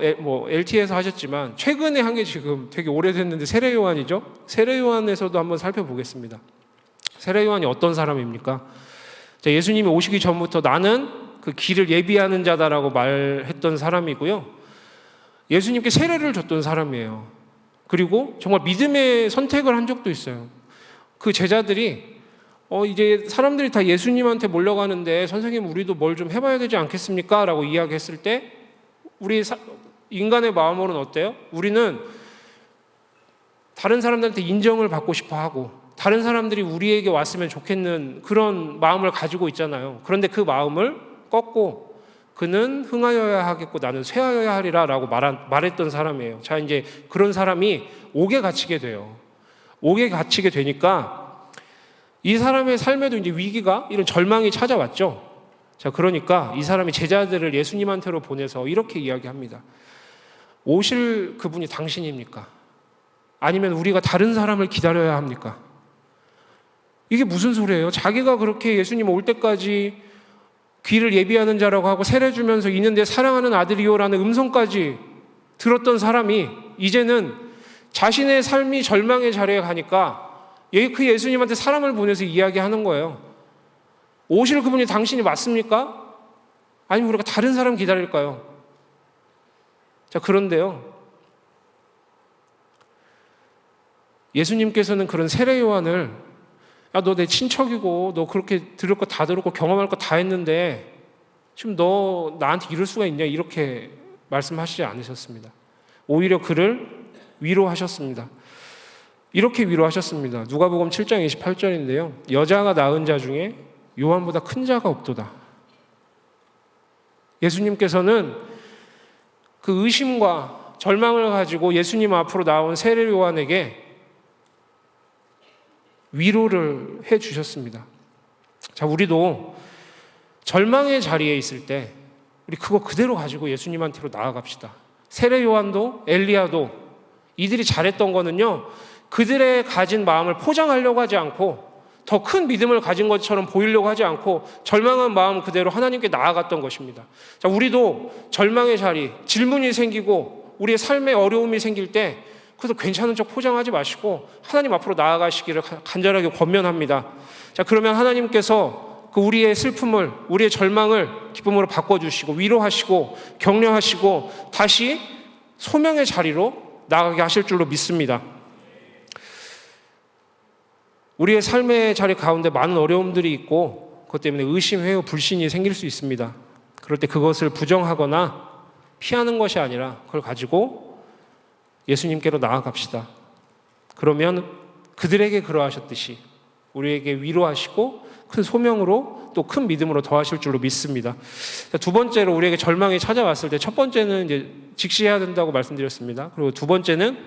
하셨지만 최근에 한 게 지금 되게 오래됐는데 세례요한이죠. 세례요한에서도 한번 살펴보겠습니다. 세례요한이 어떤 사람입니까? 자, 예수님이 오시기 전부터 나는 그 길을 예비하는 자다라고 말했던 사람이고요. 예수님께 세례를 줬던 사람이에요. 그리고 정말 믿음의 선택을 한 적도 있어요. 그 제자들이 이제 사람들이 다 예수님한테 몰려가는데 선생님 우리도 뭘 좀 해봐야 되지 않겠습니까? 라고 이야기했을 때 우리 인간의 마음으로는 어때요? 우리는 다른 사람들한테 인정을 받고 싶어 하고 다른 사람들이 우리에게 왔으면 좋겠는 그런 마음을 가지고 있잖아요. 그런데 그 마음을 꺾고 그는 흥하여야 하겠고 나는 쇠하여야 하리라 라고 말했던 사람이에요. 자, 이제 그런 사람이 옥에 갇히게 돼요. 옥에 갇히게 되니까 이 사람의 삶에도 이제 위기가, 이런 절망이 찾아왔죠. 자, 그러니까 이 사람이 제자들을 예수님한테로 보내서 이렇게 이야기합니다. 오실 그분이 당신입니까? 아니면 우리가 다른 사람을 기다려야 합니까? 이게 무슨 소리예요? 자기가 그렇게 예수님 올 때까지 귀를 예비하는 자라고 하고 세례 주면서 있는데 사랑하는 아들이요라는 음성까지 들었던 사람이 이제는 자신의 삶이 절망의 자리에 가니까 그 예수님한테 사람을 보내서 이야기하는 거예요. 오실 그분이 당신이 맞습니까? 아니면 우리가 다른 사람 기다릴까요? 자, 그런데요, 예수님께서는 그런 세례 요한을 야, 너 내 친척이고 너 그렇게 들을 거 다 들었고 경험할 거 다 했는데 지금 너 나한테 이럴 수가 있냐, 이렇게 말씀하시지 않으셨습니다. 오히려 그를 위로하셨습니다. 이렇게 위로하셨습니다. 누가복음 7장 28절인데요. 여자가 낳은 자 중에 요한보다 큰 자가 없도다. 예수님께서는 그 의심과 절망을 가지고 예수님 앞으로 나온 세례 요한에게 위로를 해 주셨습니다. 자, 우리도 절망의 자리에 있을 때 우리 그거 그대로 가지고 예수님한테로 나아갑시다. 세례 요한도 엘리야도 이들이 잘했던 거는요, 그들의 가진 마음을 포장하려고 하지 않고 더 큰 믿음을 가진 것처럼 보이려고 하지 않고 절망한 마음 그대로 하나님께 나아갔던 것입니다. 자, 우리도 절망의 자리, 질문이 생기고 우리의 삶에 어려움이 생길 때 그래서 괜찮은 척 포장하지 마시고 하나님 앞으로 나아가시기를 간절하게 권면합니다. 자, 그러면 하나님께서 그 우리의 슬픔을, 우리의 절망을 기쁨으로 바꿔주시고 위로하시고 격려하시고 다시 소명의 자리로 나아가게 하실 줄로 믿습니다. 우리의 삶의 자리 가운데 많은 어려움들이 있고 그것 때문에 의심, 회유, 불신이 생길 수 있습니다. 그럴 때 그것을 부정하거나 피하는 것이 아니라 그걸 가지고 예수님께로 나아갑시다. 그러면 그들에게 그러하셨듯이 우리에게 위로하시고 큰 소명으로 또 큰 믿음으로 더하실 줄로 믿습니다. 두 번째로 우리에게 절망이 찾아왔을 때 첫 번째는 이제 직시해야 된다고 말씀드렸습니다. 그리고 두 번째는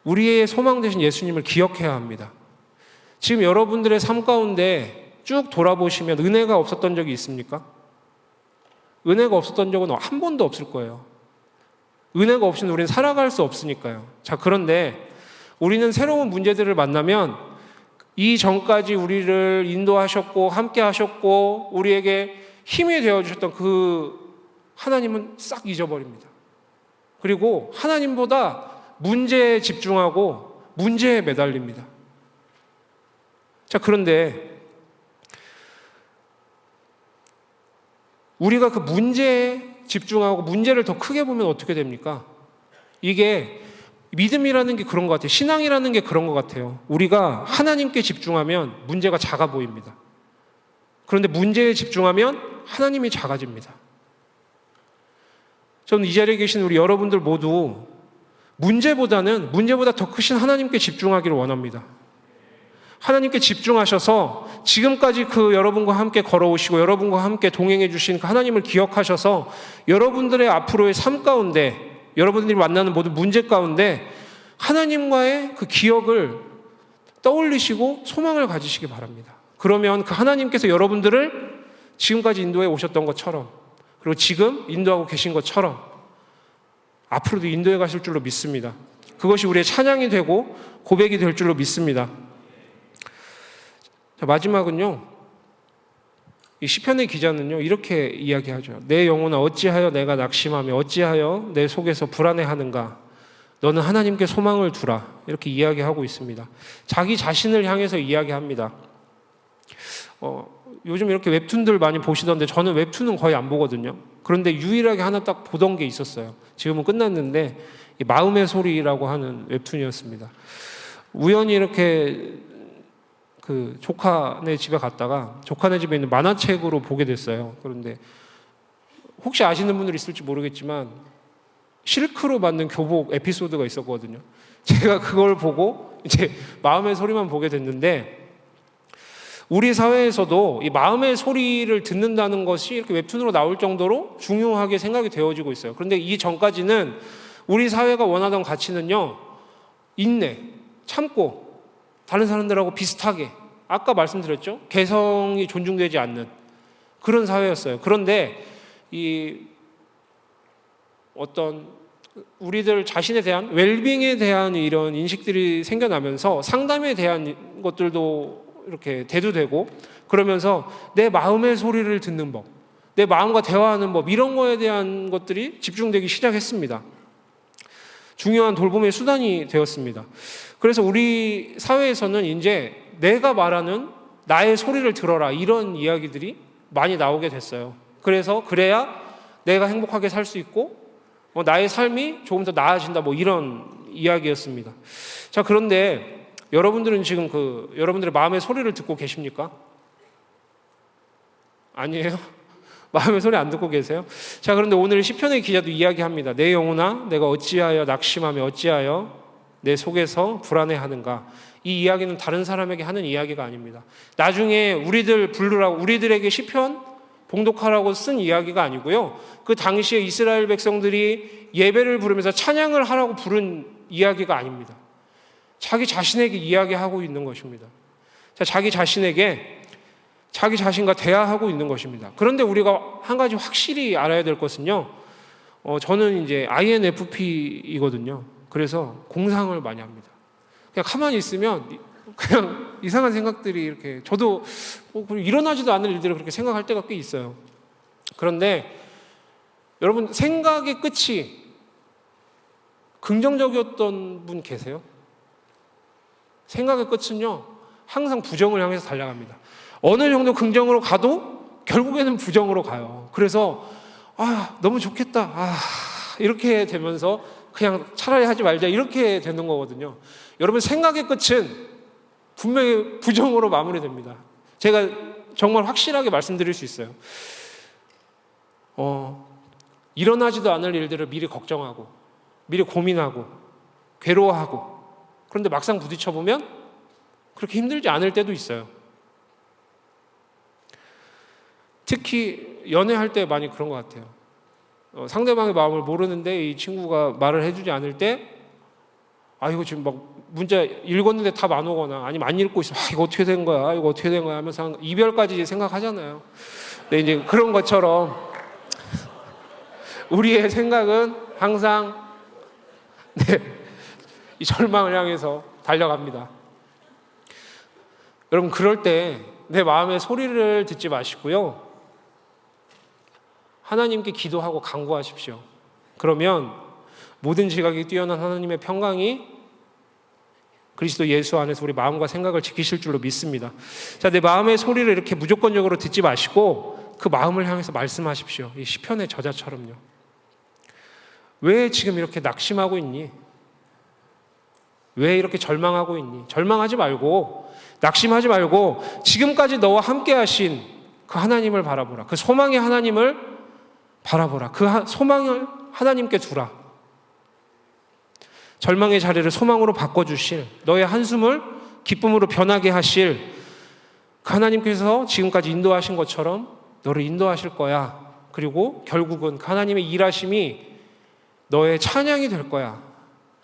우리의 소망 되신 예수님을 기억해야 합니다. 지금 여러분들의 삶 가운데 쭉 돌아보시면 은혜가 없었던 적이 있습니까? 은혜가 없었던 적은 한 번도 없을 거예요. 은혜가 없이는 우리는 살아갈 수 없으니까요. 자, 그런데 우리는 새로운 문제들을 만나면 이 전까지 우리를 인도하셨고 함께 하셨고 우리에게 힘이 되어주셨던 그 하나님은 싹 잊어버립니다. 그리고 하나님보다 문제에 집중하고 문제에 매달립니다. 자, 그런데 우리가 그 문제에 집중하고 문제를 더 크게 보면 어떻게 됩니까? 이게 믿음이라는 게 그런 것 같아요. 신앙이라는 게 그런 것 같아요. 우리가 하나님께 집중하면 문제가 작아 보입니다. 그런데 문제에 집중하면 하나님이 작아집니다. 저는 이 자리에 계신 우리 여러분들 모두 문제보다 더 크신 하나님께 집중하기를 원합니다. 하나님께 집중하셔서 지금까지 그 여러분과 함께 걸어오시고 여러분과 함께 동행해 주신 그 하나님을 기억하셔서 여러분들의 앞으로의 삶 가운데 여러분들이 만나는 모든 문제 가운데 하나님과의 그 기억을 떠올리시고 소망을 가지시기 바랍니다. 그러면 그 하나님께서 여러분들을 지금까지 인도해 오셨던 것처럼 그리고 지금 인도하고 계신 것처럼 앞으로도 인도해 가실 줄로 믿습니다. 그것이 우리의 찬양이 되고 고백이 될 줄로 믿습니다. 자, 마지막은요, 이 시편의 기자는요 이렇게 이야기하죠. 내 영혼아 어찌하여 내가 낙심하며 어찌하여 내 속에서 불안해하는가. 너는 하나님께 소망을 두라. 이렇게 이야기하고 있습니다. 자기 자신을 향해서 이야기합니다. 요즘 이렇게 웹툰들 많이 보시던데 저는 웹툰은 거의 안 보거든요. 그런데 유일하게 하나 딱 보던 게 있었어요. 지금은 끝났는데 마음의 소리라고 하는 웹툰이었습니다. 우연히 이렇게 그 조카네 집에 갔다가 조카네 집에 있는 만화책으로 보게 됐어요. 그런데 혹시 아시는 분들 있을지 모르겠지만 실크로 만든 교복 에피소드가 있었거든요. 제가 그걸 보고 이제 마음의 소리만 보게 됐는데 우리 사회에서도 이 마음의 소리를 듣는다는 것이 이렇게 웹툰으로 나올 정도로 중요하게 생각이 되어지고 있어요. 그런데 이 전까지는 우리 사회가 원하던 가치는요, 인내, 참고 다른 사람들하고 비슷하게, 아까 말씀드렸죠? 개성이 존중되지 않는 그런 사회였어요. 그런데 이 어떤 우리들 자신에 대한 웰빙에 대한 이런 인식들이 생겨나면서 상담에 대한 것들도 이렇게 대두되고, 그러면서 내 마음의 소리를 듣는 법, 내 마음과 대화하는 법, 이런 거에 대한 것들이 집중되기 시작했습니다. 중요한 돌봄의 수단이 되었습니다. 그래서 우리 사회에서는 이제 내가 말하는 나의 소리를 들어라, 이런 이야기들이 많이 나오게 됐어요. 그래야 내가 행복하게 살 수 있고 나의 삶이 조금 더 나아진다, 뭐 이런 이야기였습니다. 자, 그런데 여러분들은 지금 여러분들의 마음의 소리를 듣고 계십니까? 아니에요? 마음의 소리 안 듣고 계세요? 자, 그런데 오늘 시편의 기자도 이야기합니다. 내 영혼아, 내가 어찌하여 낙심하며 어찌하여 내 속에서 불안해하는가. 이 이야기는 다른 사람에게 하는 이야기가 아닙니다. 나중에 우리들에게 시편 봉독하라고 쓴 이야기가 아니고요. 그 당시에 이스라엘 백성들이 예배를 부르면서 찬양을 하라고 부른 이야기가 아닙니다. 자기 자신에게 이야기하고 있는 것입니다. 자, 자기 자신과 대화하고 있는 것입니다. 그런데 우리가 한 가지 확실히 알아야 될 것은요. 저는 이제 INFP이거든요. 그래서 공상을 많이 합니다. 그냥 가만히 있으면 그냥 이상한 생각들이 이렇게, 저도 일어나지도 않을 일들을 그렇게 생각할 때가 꽤 있어요. 그런데 여러분, 생각의 끝이 긍정적이었던 분 계세요? 생각의 끝은요, 항상 부정을 향해서 달려갑니다. 어느 정도 긍정으로 가도 결국에는 부정으로 가요. 그래서 너무 좋겠다, 이렇게 되면서 그냥 차라리 하지 말자, 이렇게 되는 거거든요. 여러분, 생각의 끝은 분명히 부정으로 마무리됩니다. 제가 정말 확실하게 말씀드릴 수 있어요. 일어나지도 않을 일들을 미리 걱정하고, 미리 고민하고, 괴로워하고, 그런데 막상 부딪혀보면 그렇게 힘들지 않을 때도 있어요. 특히 연애할 때 많이 그런 것 같아요. 상대방의 마음을 모르는데 이 친구가 말을 해주지 않을 때, 이거 지금 막 문자 읽었는데 답 안 오거나, 아니면 안 읽고 있으면 이거 어떻게 된 거야, 이거 어떻게 된 거야 하면서 이별까지 생각하잖아요. 근데 이제 그런 것처럼 우리의 생각은 항상 이 절망을 향해서 달려갑니다. 여러분, 그럴 때 내 마음의 소리를 듣지 마시고요, 하나님께 기도하고 간구하십시오. 그러면 모든 지각이 뛰어난 하나님의 평강이 그리스도 예수 안에서 우리 마음과 생각을 지키실 줄로 믿습니다. 자, 내 마음의 소리를 이렇게 무조건적으로 듣지 마시고 그 마음을 향해서 말씀하십시오. 이 시편의 저자처럼요. 왜 지금 이렇게 낙심하고 있니? 왜 이렇게 절망하고 있니? 절망하지 말고, 낙심하지 말고, 지금까지 너와 함께 하신 그 하나님을 바라보라. 그 소망의 하나님을 바라보라. 그 소망을 하나님께 두라. 절망의 자리를 소망으로 바꿔주실, 너의 한숨을 기쁨으로 변하게 하실 그 하나님께서 지금까지 인도하신 것처럼 너를 인도하실 거야. 그리고 결국은 그 하나님의 일하심이 너의 찬양이 될 거야.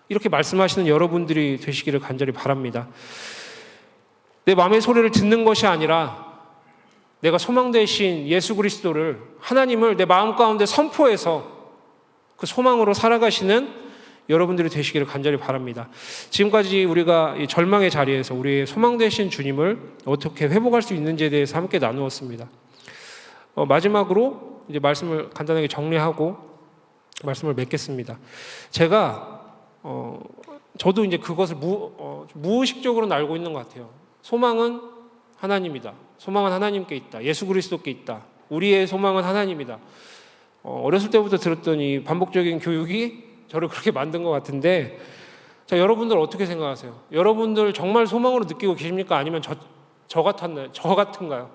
이렇게 말씀하시는 여러분들이 되시기를 간절히 바랍니다. 내 마음의 소리를 듣는 것이 아니라 내가 소망 되신 예수 그리스도를, 하나님을 내 마음 가운데 선포해서 그 소망으로 살아가시는 여러분들이 되시기를 간절히 바랍니다. 지금까지 우리가 이 절망의 자리에서 우리의 소망 되신 주님을 어떻게 회복할 수 있는지에 대해서 함께 나누었습니다. 마지막으로 이제 말씀을 간단하게 정리하고 말씀을 맺겠습니다. 제가 저도 이제 그것을 무의식적으로는 알고 있는 것 같아요. 소망은 하나님이다. 소망은 하나님께 있다. 예수 그리스도께 있다. 우리의 소망은 하나님이다. 어렸을 때부터 들었던 이 반복적인 교육이 저를 그렇게 만든 것 같은데, 자, 여러분들 어떻게 생각하세요? 여러분들 정말 소망으로 느끼고 계십니까? 아니면 저 같은가요?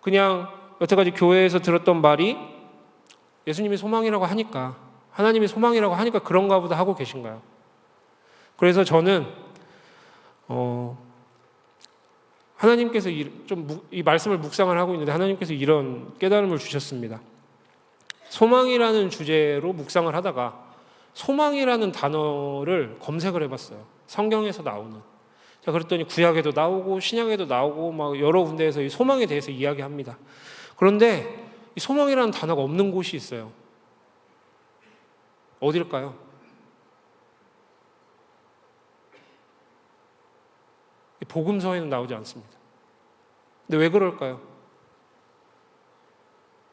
그냥 여태까지 교회에서 들었던 말이 예수님이 소망이라고 하니까, 하나님이 소망이라고 하니까 그런가 보다 하고 계신가요? 그래서 저는 하나님께서 이 말씀을 묵상을 하고 있는데 하나님께서 이런 깨달음을 주셨습니다. 소망이라는 주제로 묵상을 하다가 소망이라는 단어를 검색을 해봤어요. 성경에서 나오는. 자, 그랬더니 구약에도 나오고 신약에도 나오고 막 여러 군데에서 이 소망에 대해서 이야기합니다. 그런데 이 소망이라는 단어가 없는 곳이 있어요. 어딜까요? 복음서에는 나오지 않습니다. 근데 왜 그럴까요?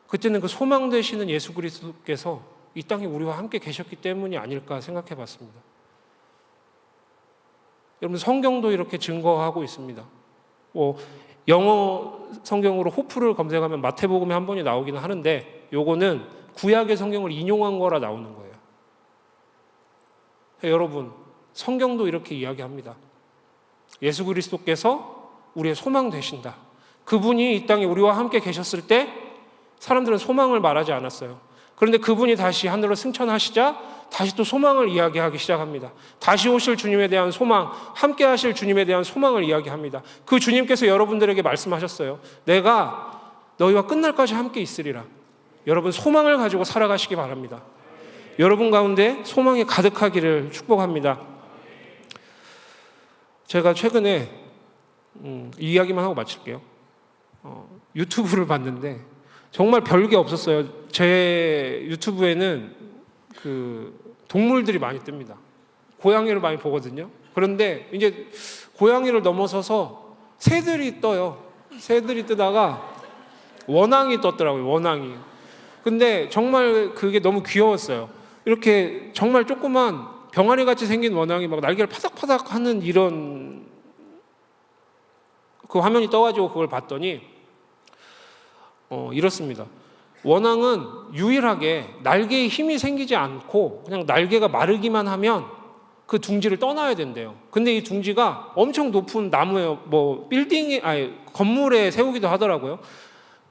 그때는 그 소망 되시는 예수 그리스도께서 이 땅에 우리와 함께 계셨기 때문이 아닐까 생각해 봤습니다. 여러분, 성경도 이렇게 증거하고 있습니다. 영어 성경으로 호프를 검색하면 마태복음에 한 번이 나오기는 하는데, 요거는 구약의 성경을 인용한 거라 나오는 거예요. 여러분, 성경도 이렇게 이야기합니다. 예수 그리스도께서 우리의 소망 되신다. 그분이 이 땅에 우리와 함께 계셨을 때 사람들은 소망을 말하지 않았어요. 그런데 그분이 다시 하늘로 승천하시자 다시 또 소망을 이야기하기 시작합니다. 다시 오실 주님에 대한 소망, 함께 하실 주님에 대한 소망을 이야기합니다. 그 주님께서 여러분들에게 말씀하셨어요. 내가 너희와 끝날까지 함께 있으리라. 여러분, 소망을 가지고 살아가시기 바랍니다. 여러분 가운데 소망이 가득하기를 축복합니다. 제가 최근에 이 이야기만 하고 마칠게요. 유튜브를 봤는데 정말 별게 없었어요. 제 유튜브에는 그 동물들이 많이 뜹니다. 고양이를 많이 보거든요. 그런데 이제 고양이를 넘어서서 새들이 떠요. 새들이 뜨다가 원앙이 떴더라고요. 원앙이. 근데 정말 그게 너무 귀여웠어요. 이렇게 정말 조그만 병아리 같이 생긴 원앙이 막 날개를 파닥파닥 하는 이런 그 화면이 떠가지고 그걸 봤더니 이렇습니다. 원앙은 유일하게 날개에 힘이 생기지 않고 그냥 날개가 마르기만 하면 그 둥지를 떠나야 된대요. 근데 이 둥지가 엄청 높은 나무에 건물에 세우기도 하더라고요.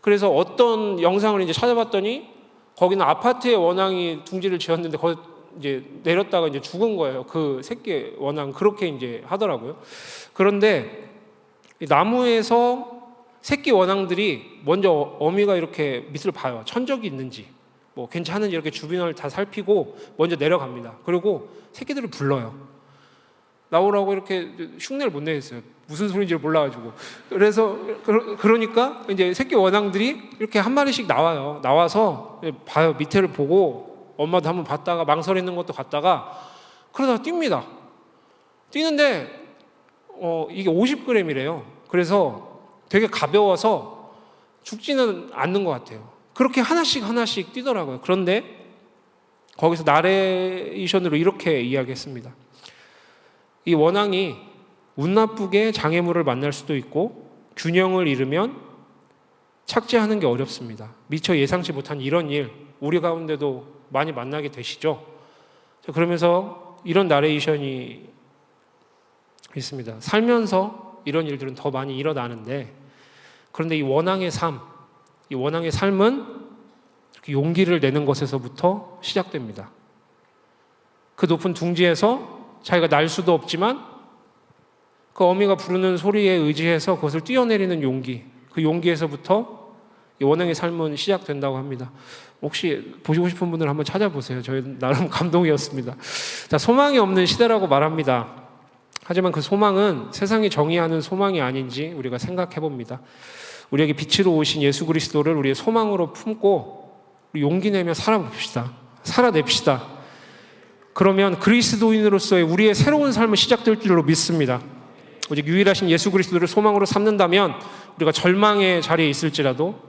그래서 어떤 영상을 이제 찾아봤더니 거기는 아파트에 원앙이 둥지를 지었는데 거기 이제 내렸다가 이제 죽은 거예요. 그 새끼 원앙 그렇게 이제 하더라고요. 그런데 이 나무에서 새끼 원앙들이 먼저 어미가 이렇게 밑을 봐요. 천적이 있는지 뭐 괜찮은지 이렇게 주변을 다 살피고 먼저 내려갑니다. 그리고 새끼들을 불러요. 나오라고 이렇게 흉내를 못 내겠어요. 무슨 소리인지 몰라가지고. 그래서 그러니까 이제 새끼 원앙들이 이렇게 한 마리씩 나와요. 나와서 봐요. 밑에를 보고 엄마도 한번 봤다가 망설이는 것도 갔다가 그러다가 뜁니다. 뛰는데 이게 50g이래요. 그래서 되게 가벼워서 죽지는 않는 것 같아요. 그렇게 하나씩 뛰더라고요. 그런데 거기서 나레이션으로 이렇게 이야기했습니다. 이 원앙이 운 나쁘게 장애물을 만날 수도 있고 균형을 잃으면 착지하는 게 어렵습니다. 미처 예상치 못한 이런 일 우리 가운데도 많이 만나게 되시죠. 그러면서 이런 나레이션이 있습니다. 살면서 이런 일들은 더 많이 일어나는데 그런데 이 원앙의 삶은 용기를 내는 것에서부터 시작됩니다. 그 높은 둥지에서 자기가 날 수도 없지만 그 어미가 부르는 소리에 의지해서 그것을 뛰어내리는 용기, 그 용기에서부터 이 원앙의 삶은 시작된다고 합니다. 혹시 보시고 싶은 분들 한번 찾아보세요. 저희 나름 감동이었습니다. 자, 소망이 없는 시대라고 말합니다. 하지만 그 소망은 세상이 정의하는 소망이 아닌지 우리가 생각해 봅니다. 우리에게 빛으로 오신 예수 그리스도를 우리의 소망으로 품고 우리 용기 내며 살아냅시다. 그러면 그리스도인으로서의 우리의 새로운 삶은 시작될 줄로 믿습니다. 오직 유일하신 예수 그리스도를 소망으로 삼는다면 우리가 절망의 자리에 있을지라도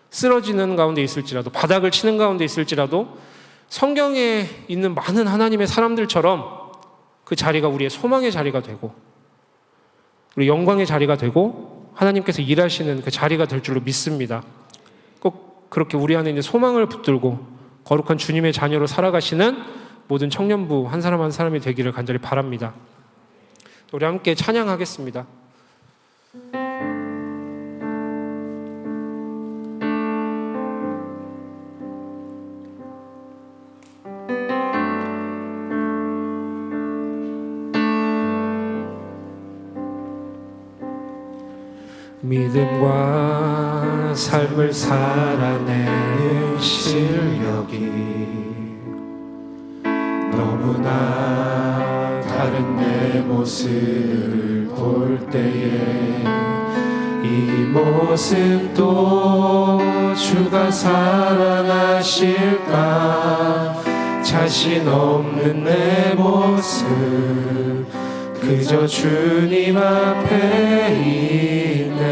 쓰러지는 가운데 있을지라도 바닥을 치는 가운데 있을지라도 성경에 있는 많은 하나님의 사람들처럼 그 자리가 우리의 소망의 자리가 되고 우리 영광의 자리가 되고 하나님께서 일하시는 그 자리가 될 줄로 믿습니다. 꼭 그렇게 우리 안에 있는 소망을 붙들고 거룩한 주님의 자녀로 살아가시는 모든 청년부 한 사람 한 사람이 되기를 간절히 바랍니다. 우리 함께 찬양하겠습니다. 믿음과 삶을 살아내는 실력이 너무나 다른 내 모습을 볼 때에 이 모습도 주가 사랑하실까? 자신 없는 내 모습 그저 주님 앞에 있네.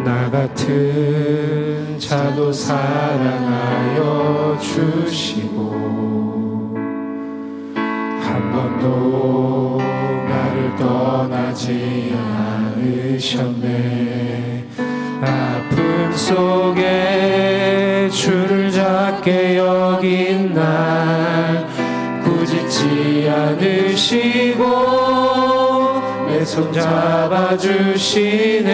나 같은 자도 사랑하여 주시고 한 번도 나를 떠나지 않으셨네. 아픔 속에 주를 작게 여긴 날 꾸짖지 않으시고 내 손 잡아주시네.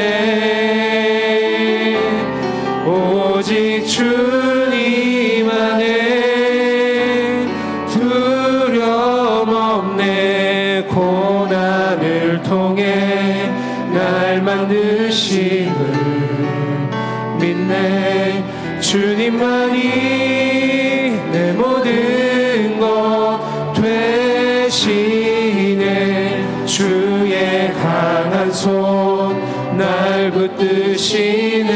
오직 주님 안에 두려움 없네. 고난을 통해 날 만드심을 믿네. 주님만이 내 모든 것 되시네. 주의 강한 손 날 붙드시네.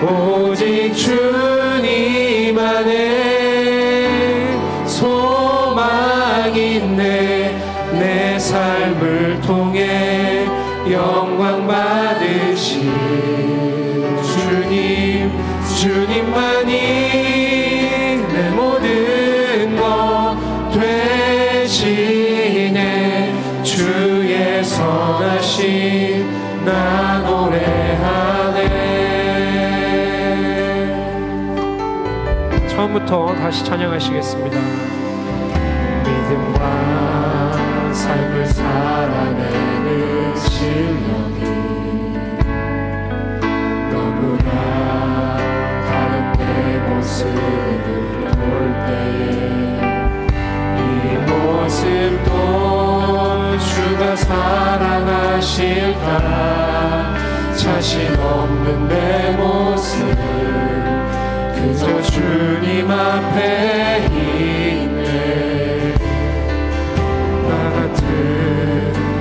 오직 주님 안에 소망 있네. 내 삶을 통해 영광 받으신 주님, 주님만이 내 모든 것 되시네. 주의 선하심 나 노래하네. 처음부터 다시 찬양하시겠습니다. 믿음과 삶을 살아내는 실력이 너무나 다른 내 모습을 볼 때에 이 모습도 주가 사랑하실까? 자신 없는 내 모습 그저 주님 앞에 있네. 나 같은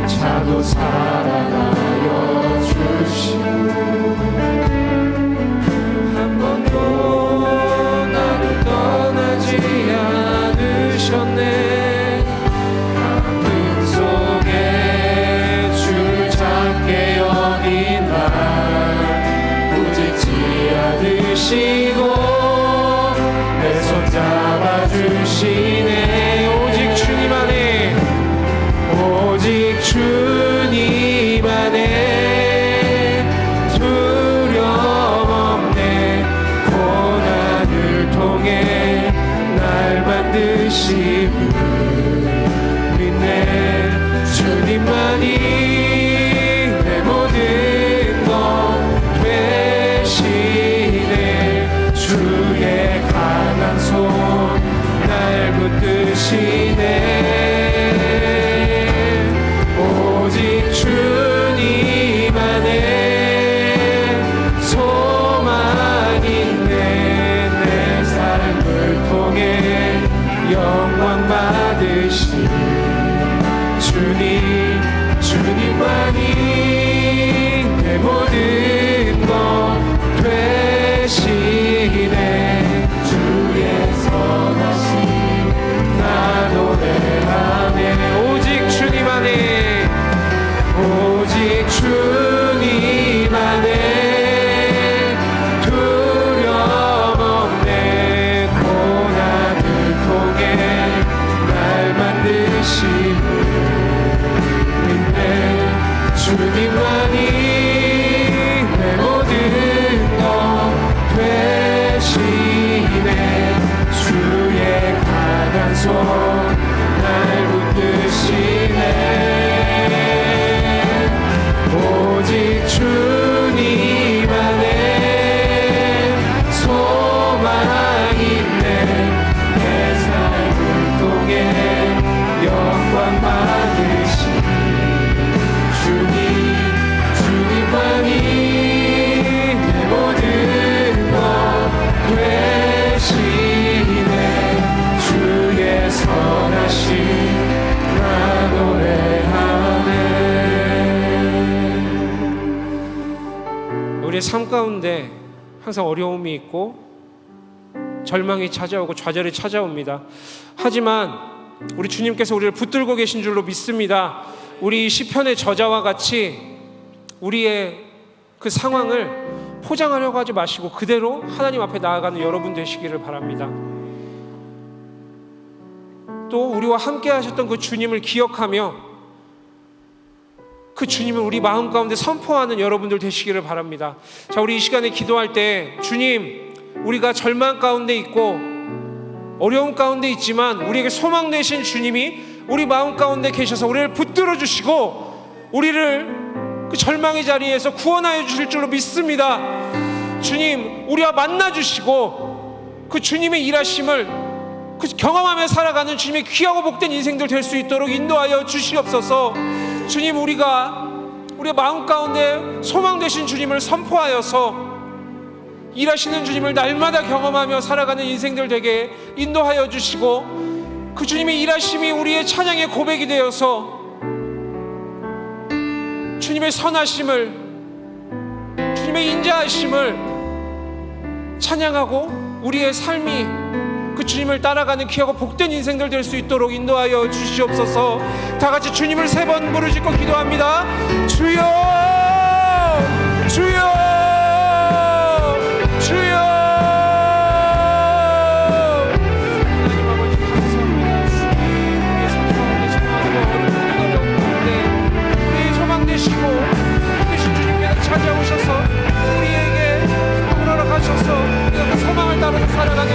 자도 사랑하여 주시고 한 번도 나를 떠나지 않으셨네. 아픔 속에 주를 작게 여긴 날 꾸짖지 않으시고 내 손 잡아주시네. 오직 주님 안에, 오직 주님 안에 두려움 없네. 고난을 통해 날 만드심을 믿네. 주님만이 내 모든 것 되시네. 주의 강한 손 날 붙드시네. 오직 주님 안에 소망 있네. 내 삶을 통해 영광 받으신 주님, 주님만이 내 모든 것 되시네. 주의 선하심 나 노래하네. 오직 주님 안에, 오직 주님 안에 두려움 없네. 고난을 통해 날 만드심을 믿네. 주님만이 내 모든 것 되시네. 주의 강한 손 날 붙드시네. 오직 주님 안에 소망 있네. 내 삶을 통해 영광 받으신 주님, 우리의 삶 가운데 항상 어려움이 있고 절망이 찾아오고 좌절이 찾아옵니다. 하지만 우리 주님께서 우리를 붙들고 계신 줄로 믿습니다. 우리 시편의 저자와 같이 우리의 그 상황을 포장하려고 하지 마시고 그대로 하나님 앞에 나아가는 여러분 되시기를 바랍니다. 또 우리와 함께 하셨던 그 주님을 기억하며 그 주님을 우리 마음 가운데 선포하는 여러분들 되시기를 바랍니다. 자, 우리 이 시간에 기도할 때 주님, 우리가 절망 가운데 있고 어려움 가운데 있지만 우리에게 소망 되신 주님이 우리 마음 가운데 계셔서 우리를 붙들어 주시고 우리를 그 절망의 자리에서 구원하여 주실 줄로 믿습니다. 주님, 우리와 만나 주시고 그 주님의 일하심을 그 경험하며 살아가는 주님의 귀하고 복된 인생들 될 수 있도록 인도하여 주시옵소서. 주님, 우리가 우리의 마음 가운데 소망 되신 주님을 선포하여서 일하시는 주님을 날마다 경험하며 살아가는 인생들 되게 인도하여 주시고 그 주님의 일하심이 우리의 찬양의 고백이 되어서 주님의 선하심을, 주님의 인자하심을 찬양하고 우리의 삶이 그 주님을 따라가는 귀하고 복된 인생들 될 수 있도록 인도하여 주시옵소서. 다 같이 주님을 3번 부르짖고 기도합니다. 주여, 주여, 주여. 하나님 아버지 감사합니다. 우리의 삶 가운데 정말로 어려운 가운데 우리의 소망 되시고 되신 주님께서 찾아오셔서 우리에게 소망을 허락하셔서 우리가 그 소망을 따르고 살아가는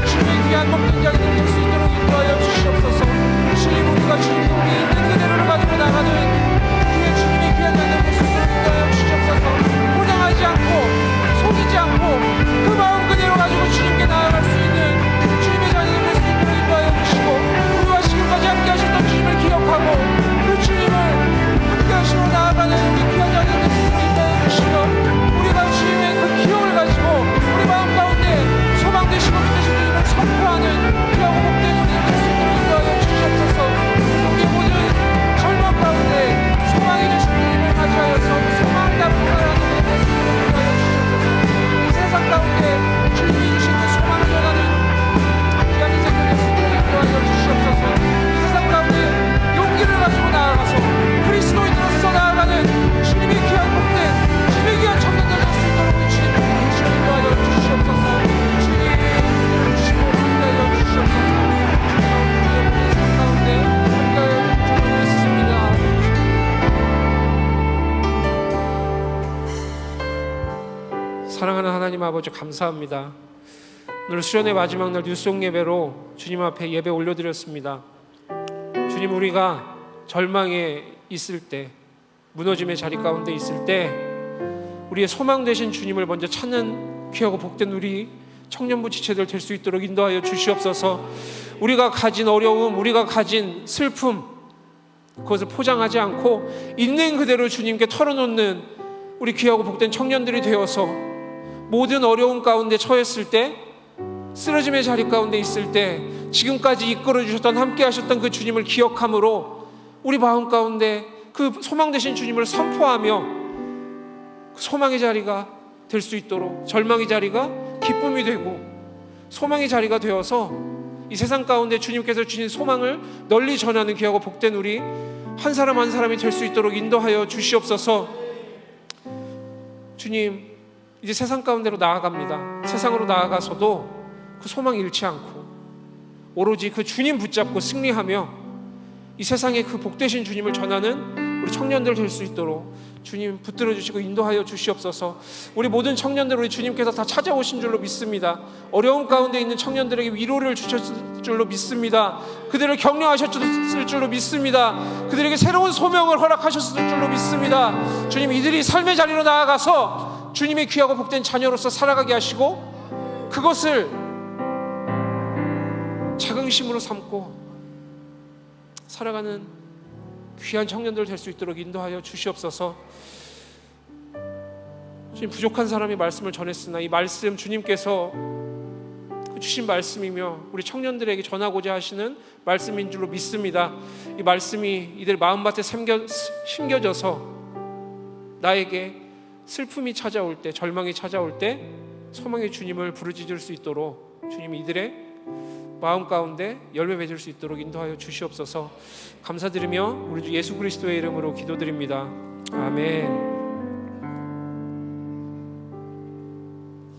주님의 귀한 복된 자리들 될 수 있도록 인도하여 주시옵소서. 주님, 우리가 주님께 우리 있는 그대로를 가지고 나가는 주의 주님의 귀한 자리들 될 수 있도록 인도하여 주시옵소서. 포장하지 않고 속이지 않고 그 마음 그대로 가지고 주님께 나아갈 수 있는 주님의 자리들 될 수 있도록 인도하여 주시고 우리와 지금까지 함께 하셨던 주님을 기억하고 그 주님을 함께 하시러 나아가는 우리 귀한 자리들 될 수 있도록 인도하여 주시고 우리가 주님의 그 기억을 가지고 우리 마음 가운데 소망 되시고 믿으신 주님을 선포하는 귀하고 복된 우리들 될 수 있도록 인도하여 주시옵소서. 우리 모든 절망 가운데 소망이 되신 주님을 맞이하여서 소망 따르고 살아가는 우리 될 수 있도록 인도하여 주시옵소서. 이 세상 가운데 주님이 주신 그 소망을 전하는 귀한 인생들 될 수 있도록 인도하여 주시옵소서. 이 세상 가운데 용기를 가지고 나아가서 그리스도인으로서 나아가는 주님의 귀한 복된 주님의 귀한 청년들 될 수 있도록 우리 주님 인도하여 주시옵소서. 주님 주시고 인도하여 주시옵소서. 우리의 삶 가운데 함께하여 주시고 있습니다. 사랑하는 하나님 아버지 감사합니다. 오늘 수련의 마지막 날 뉴스송 예배로 주님 앞에 예배 올려드렸습니다. 주님, 우리가 절망에 있을 때, 무너짐의 자리 가운데 있을 때 우리의 소망 되신 주님을 먼저 찾는 귀하고 복된 우리 청년부 지체들 될 수 있도록 인도하여 주시옵소서. 우리가 가진 어려움, 우리가 가진 슬픔, 그것을 포장하지 않고 있는 그대로 주님께 털어놓는 우리 귀하고 복된 청년들이 되어서 모든 어려움 가운데 처했을 때, 쓰러짐의 자리 가운데 있을 때 지금까지 이끌어 주셨던, 함께 하셨던 그 주님을 기억함으로 우리 마음 가운데 그 소망 되신 주님을 선포하며 그 소망의 자리가 될 수 있도록, 절망의 자리가 기쁨이 되고 소망의 자리가 되어서 이 세상 가운데 주님께서 주신 소망을 널리 전하는 귀하고 복된 우리 한 사람 한 사람이 될 수 있도록 인도하여 주시옵소서. 주님, 이제 세상 가운데로 나아갑니다. 세상으로 나아가서도 그 소망 잃지 않고 오로지 그 주님 붙잡고 승리하며 이 세상에 그 복되신 주님을 전하는 우리 청년들 될 수 있도록 주님 붙들어 주시고 인도하여 주시옵소서. 우리 모든 청년들 우리 주님께서 다 찾아오신 줄로 믿습니다. 어려움 가운데 있는 청년들에게 위로를 주셨을 줄로 믿습니다. 그들을 격려하셨을 줄로 믿습니다. 그들에게 새로운 소명을 허락하셨을 줄로 믿습니다. 주님, 이들이 삶의 자리로 나아가서 주님의 귀하고 복된 자녀로서 살아가게 하시고 그것을 자긍심으로 삼고 살아가는 귀한 청년들 될 수 있도록 인도하여 주시옵소서. 주님, 부족한 사람이 말씀을 전했으나 이 말씀 주님께서 주신 말씀이며 우리 청년들에게 전하고자 하시는 말씀인 줄로 믿습니다. 이 말씀이 이들 마음밭에 심겨져서 나에게 슬픔이 찾아올 때, 절망이 찾아올 때 소망의 주님을 부르짖을 수 있도록 주님 이들의 마음 가운데 열매 맺을 수 있도록 인도하여 주시옵소서. 감사드리며 우리 주 예수 그리스도의 이름으로 기도드립니다. 아멘.